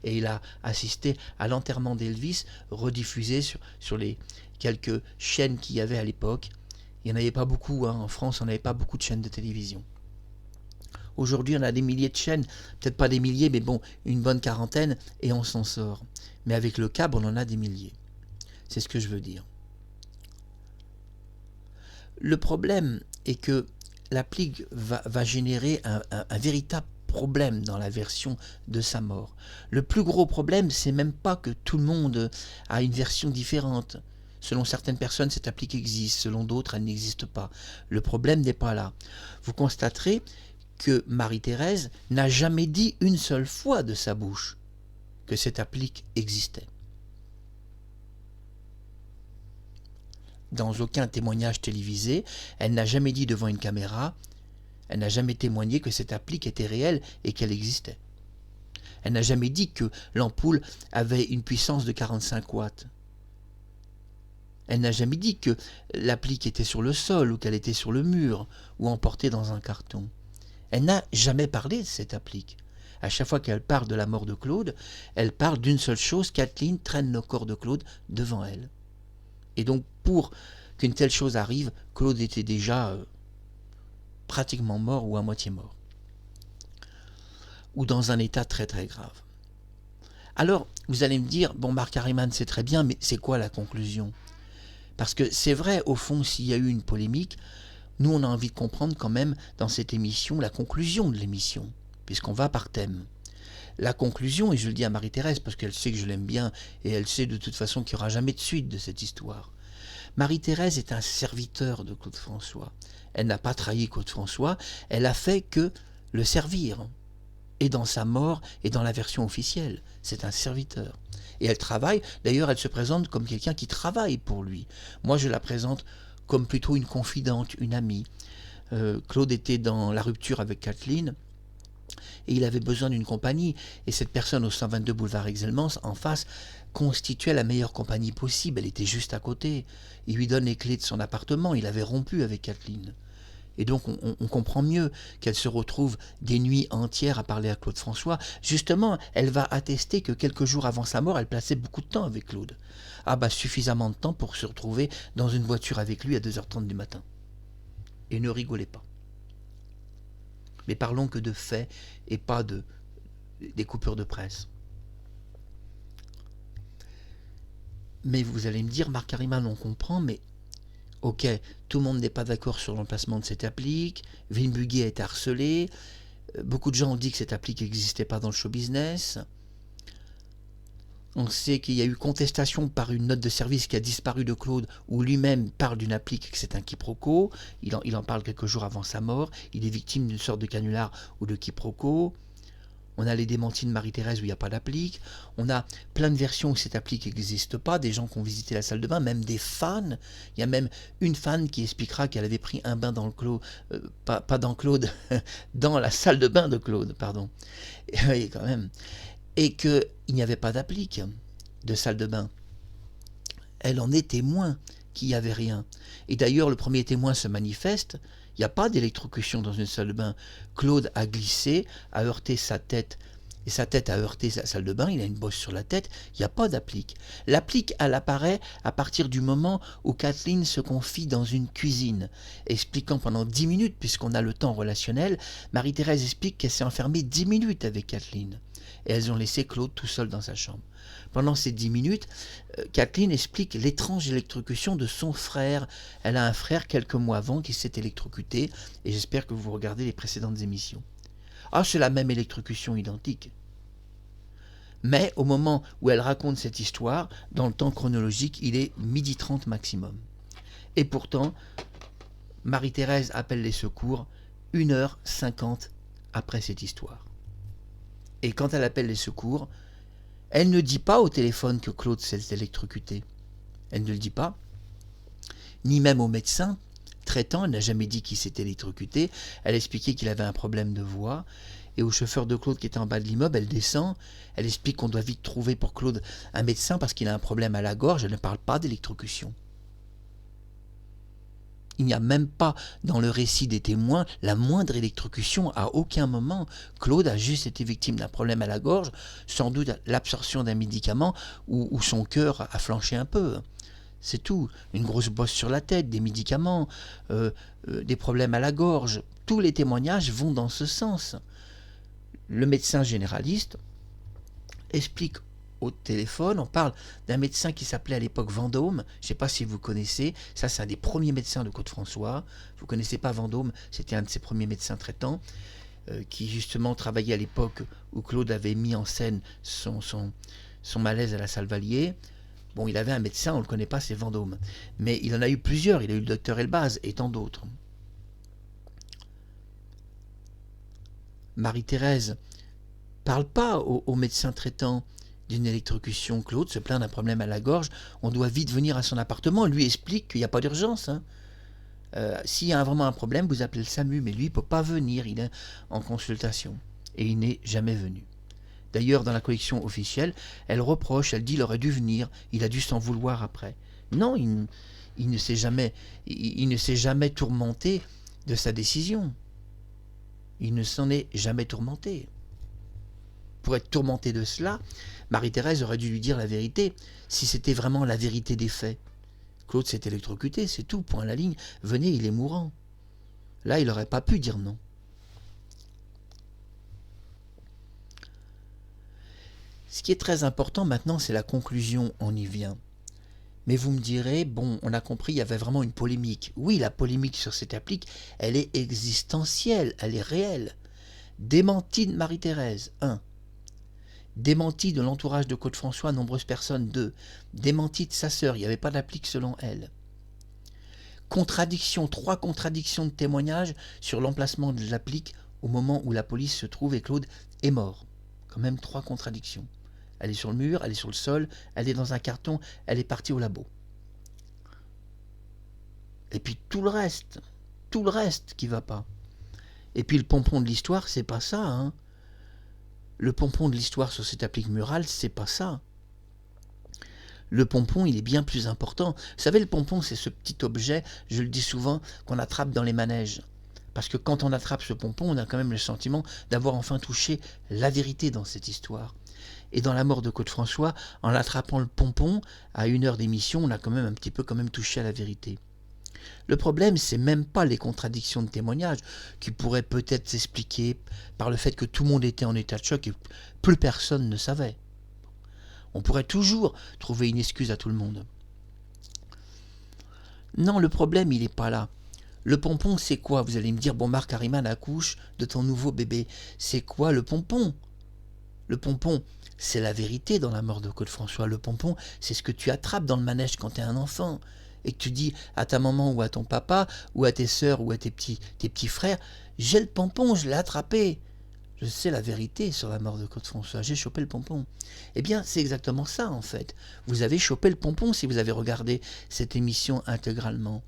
Et il a assisté à l'enterrement d'Elvis, rediffusé sur les quelques chaînes qu'il y avait à l'époque. Il n'y en avait pas beaucoup, hein. En France, on n'avait pas beaucoup de chaînes de télévision. Aujourd'hui, on a des milliers de chaînes, peut-être pas des milliers, mais bon, une bonne quarantaine, et on s'en sort. Mais avec le câble, on en a des milliers. C'est ce que je veux dire. Le problème est que l'appli va générer un véritable problème dans la version de sa mort. Le plus gros problème, c'est même pas que tout le monde a une version différente. Selon certaines personnes, cette appli existe, selon d'autres, elle n'existe pas. Le problème n'est pas là. Vous constaterez que Marie-Thérèse n'a jamais dit une seule fois de sa bouche que cette appli existait. Dans aucun témoignage télévisé, elle n'a jamais dit devant une caméra, elle n'a jamais témoigné que cette appli était réelle et qu'elle existait. Elle n'a jamais dit que l'ampoule avait une puissance de 45 watts. Elle n'a jamais dit que l'appli était sur le sol ou qu'elle était sur le mur ou emportée dans un carton. Elle n'a jamais parlé de cette applique. À chaque fois qu'elle parle de la mort de Claude, elle parle d'une seule chose, Kathleen traîne le corps de Claude devant elle. Et donc, pour qu'une telle chose arrive, Claude était déjà pratiquement mort ou à moitié mort. Ou dans un état très très grave. Alors, vous allez me dire, bon, Mark Harriman, c'est très bien, mais c'est quoi la conclusion? Parce que c'est vrai, au fond, s'il y a eu une polémique, nous, on a envie de comprendre quand même dans cette émission la conclusion de l'émission, puisqu'on va par thème. La conclusion, et je le dis à Marie-Thérèse parce qu'elle sait que je l'aime bien et elle sait de toute façon qu'il n'y aura jamais de suite de cette histoire. Marie-Thérèse est un serviteur de Claude François. Elle n'a pas trahi Claude François, elle a fait que le servir. Et dans sa mort et dans la version officielle, c'est un serviteur. Et elle travaille, d'ailleurs elle se présente comme quelqu'un qui travaille pour lui. Moi je la présente comme plutôt une confidente, une amie. Claude était dans la rupture avec Kathleen et il avait besoin d'une compagnie. Et cette personne au 122 boulevard Exelmans, en face, constituait la meilleure compagnie possible. Elle était juste à côté. Il lui donne les clés de son appartement. Il avait rompu avec Kathleen. Et donc on comprend mieux qu'elle se retrouve des nuits entières à parler à Claude François. Justement, elle va attester que quelques jours avant sa mort, elle passait beaucoup de temps avec Claude. Ah bah suffisamment de temps pour se retrouver dans une voiture avec lui à 2h30 du matin. Et ne rigolez pas. Mais parlons que de faits et pas des coupures de presse. Mais vous allez me dire, Mark Harriman, on comprend, mais ok, tout le monde n'est pas d'accord sur l'emplacement de cette applique, Vinbuguet est harcelé, beaucoup de gens ont dit que cette applique n'existait pas dans le show business. On sait qu'il y a eu contestation par une note de service qui a disparu de Claude, où lui-même parle d'une applique que c'est un quiproquo. Il en parle quelques jours avant sa mort. Il est victime d'une sorte de canular ou de quiproquo. On a les démentis de Marie-Thérèse où il n'y a pas d'applique. On a plein de versions où cette applique n'existe pas. Des gens qui ont visité la salle de bain, même des fans. Il y a même une fan qui expliquera qu'elle avait pris un bain dans le Claude, pas dans Claude, dans la salle de bain de Claude, pardon. Et quand même. Et qu'il n'y avait pas d'applique de salle de bain. Elle en est témoin qu'il n'y avait rien. Et d'ailleurs, le premier témoin se manifeste, il n'y a pas d'électrocution dans une salle de bain. Claude a glissé, a heurté sa tête, et sa tête a heurté sa salle de bain, il a une bosse sur la tête, il n'y a pas d'applique. L'applique, elle apparaît à partir du moment où Kathleen se confie dans une cuisine, expliquant pendant 10 minutes, puisqu'on a le temps relationnel, Marie-Thérèse explique qu'elle s'est enfermée 10 minutes avec Kathleen. Et elles ont laissé Claude tout seul dans sa chambre. Pendant ces 10 minutes, Kathleen explique l'étrange électrocution de son frère. Elle a un frère quelques mois avant qui s'est électrocuté, et j'espère que vous regardez les précédentes émissions. Ah, c'est la même électrocution identique. Mais au moment où elle raconte cette histoire, dans le temps chronologique, il est 12h30 maximum. Et pourtant, Marie-Thérèse appelle les secours 1h50 après cette histoire. Et quand elle appelle les secours, elle ne dit pas au téléphone que Claude s'est électrocuté. Elle ne le dit pas. Ni même au médecin traitant, elle n'a jamais dit qu'il s'était électrocuté. Elle expliquait qu'il avait un problème de voix. et au chauffeur de Claude qui était en bas de l'immeuble, elle descend, elle explique qu'on doit vite trouver pour Claude un médecin parce qu'il a un problème à la gorge, elle ne parle pas d'électrocution. Il n'y a même pas dans le récit des témoins la moindre électrocution. À aucun moment, Claude a juste été victime d'un problème à la gorge, sans doute l'absorption d'un médicament ou son cœur a flanché un peu. C'est tout. Une grosse bosse sur la tête, des médicaments, des problèmes à la gorge. Tous les témoignages vont dans ce sens. Le médecin généraliste explique au téléphone, on parle d'un médecin qui s'appelait à l'époque Vendôme, je ne sais pas si vous connaissez, ça c'est un des premiers médecins de Côte-François, vous ne connaissez pas Vendôme, c'était un de ses premiers médecins traitants, qui justement travaillait à l'époque où Claude avait mis en scène son malaise à la salle Vallier. Bon, il avait un médecin, on ne le connaît pas, c'est Vendôme, mais il en a eu plusieurs, il a eu le docteur Elbaz et tant d'autres. Marie-Thérèse parle pas au médecin traitant d'une électrocution. Claude se plaint d'un problème à la gorge, on doit vite venir à son appartement, lui explique qu'il n'y a pas d'urgence. S'il y a vraiment un problème, vous appelez le SAMU, mais lui, il ne peut pas venir, il est en consultation. Et il n'est jamais venu. D'ailleurs, dans la collection officielle, elle reproche, elle dit qu'il aurait dû venir, il a dû s'en vouloir après. Non, il ne s'est jamais tourmenté de sa décision. Il ne s'en est jamais tourmenté. Pour être tourmenté de cela, Marie-Thérèse aurait dû lui dire la vérité, si c'était vraiment la vérité des faits. Claude s'est électrocuté, c'est tout, point à la ligne, venez, il est mourant. Là, il n'aurait pas pu dire non. Ce qui est très important maintenant, c'est la conclusion, on y vient. Mais vous me direz, bon, on a compris, il y avait vraiment une polémique. Oui, la polémique sur cette applique, elle est existentielle, elle est réelle. Démenti de Marie-Thérèse, 1. Démenti de l'entourage de Côte-François, nombreuses personnes, 2. Démenti de sa sœur, il n'y avait pas d'applique selon elle. Contradiction, 3 contradictions de témoignages sur l'emplacement de l'applique au moment où la police se trouve et Claude est mort. Quand même 3 contradictions. Elle est sur le mur, elle est sur le sol, elle est dans un carton, elle est partie au labo. Et puis tout le reste qui va pas. Et puis le pompon de l'histoire, c'est pas ça, hein. Le pompon de l'histoire sur cette applique murale, c'est pas ça. Le pompon, il est bien plus important. Vous savez, le pompon, c'est ce petit objet, je le dis souvent, qu'on attrape dans les manèges. Parce que quand on attrape ce pompon, on a quand même le sentiment d'avoir enfin touché la vérité dans cette histoire. Et dans la mort de Côte-François, en attrapant le pompon, à 1 heure d'émission, on a quand même un petit peu touché à la vérité. Le problème, c'est même pas les contradictions de témoignages, qui pourraient peut-être s'expliquer par le fait que tout le monde était en état de choc et plus personne ne savait. On pourrait toujours trouver une excuse à tout le monde. Non, le problème, il n'est pas là. Le pompon, c'est quoi? Vous allez me dire, bon, Marc Harriman accouche de ton nouveau bébé. C'est quoi le pompon? Le pompon, c'est la vérité dans la mort de Côte-François. Le pompon, c'est ce que tu attrapes dans le manège quand tu es un enfant. Et que tu dis à ta maman ou à ton papa, ou à tes sœurs ou à tes petits frères, j'ai le pompon, je l'ai attrapé. Je sais la vérité sur la mort de Côte-François, j'ai chopé le pompon. Eh bien, c'est exactement ça en fait. Vous avez chopé le pompon si vous avez regardé cette émission intégralement.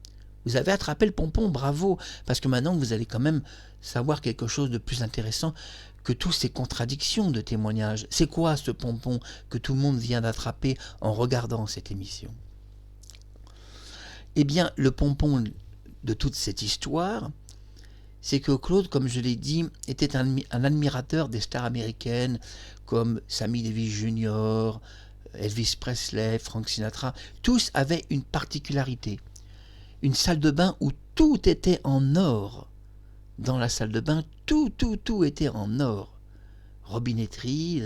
Vous avez attrapé le pompon, bravo, parce que maintenant vous allez quand même savoir quelque chose de plus intéressant que toutes ces contradictions de témoignages. C'est quoi ce pompon que tout le monde vient d'attraper en regardant cette émission? Eh bien, le pompon de toute cette histoire, c'est que Claude, comme je l'ai dit, était un admirateur des stars américaines comme Sammy Davis Jr., Elvis Presley, Frank Sinatra. Tous avaient une particularité. Une salle de bain où tout était en or. Dans la salle de bain, tout était en or. Robinetterie,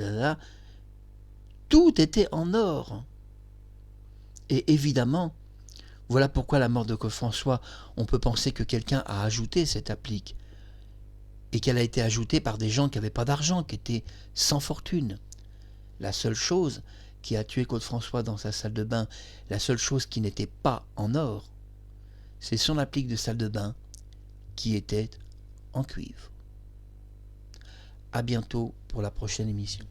tout était en or. Et évidemment, voilà pourquoi la mort de Côte-François, on peut penser que quelqu'un a ajouté cette applique et qu'elle a été ajoutée par des gens qui n'avaient pas d'argent, qui étaient sans fortune. La seule chose qui a tué Côte-François dans sa salle de bain, la seule chose qui n'était pas en or, c'est son applique de salle de bain qui était en cuivre. À bientôt pour la prochaine émission.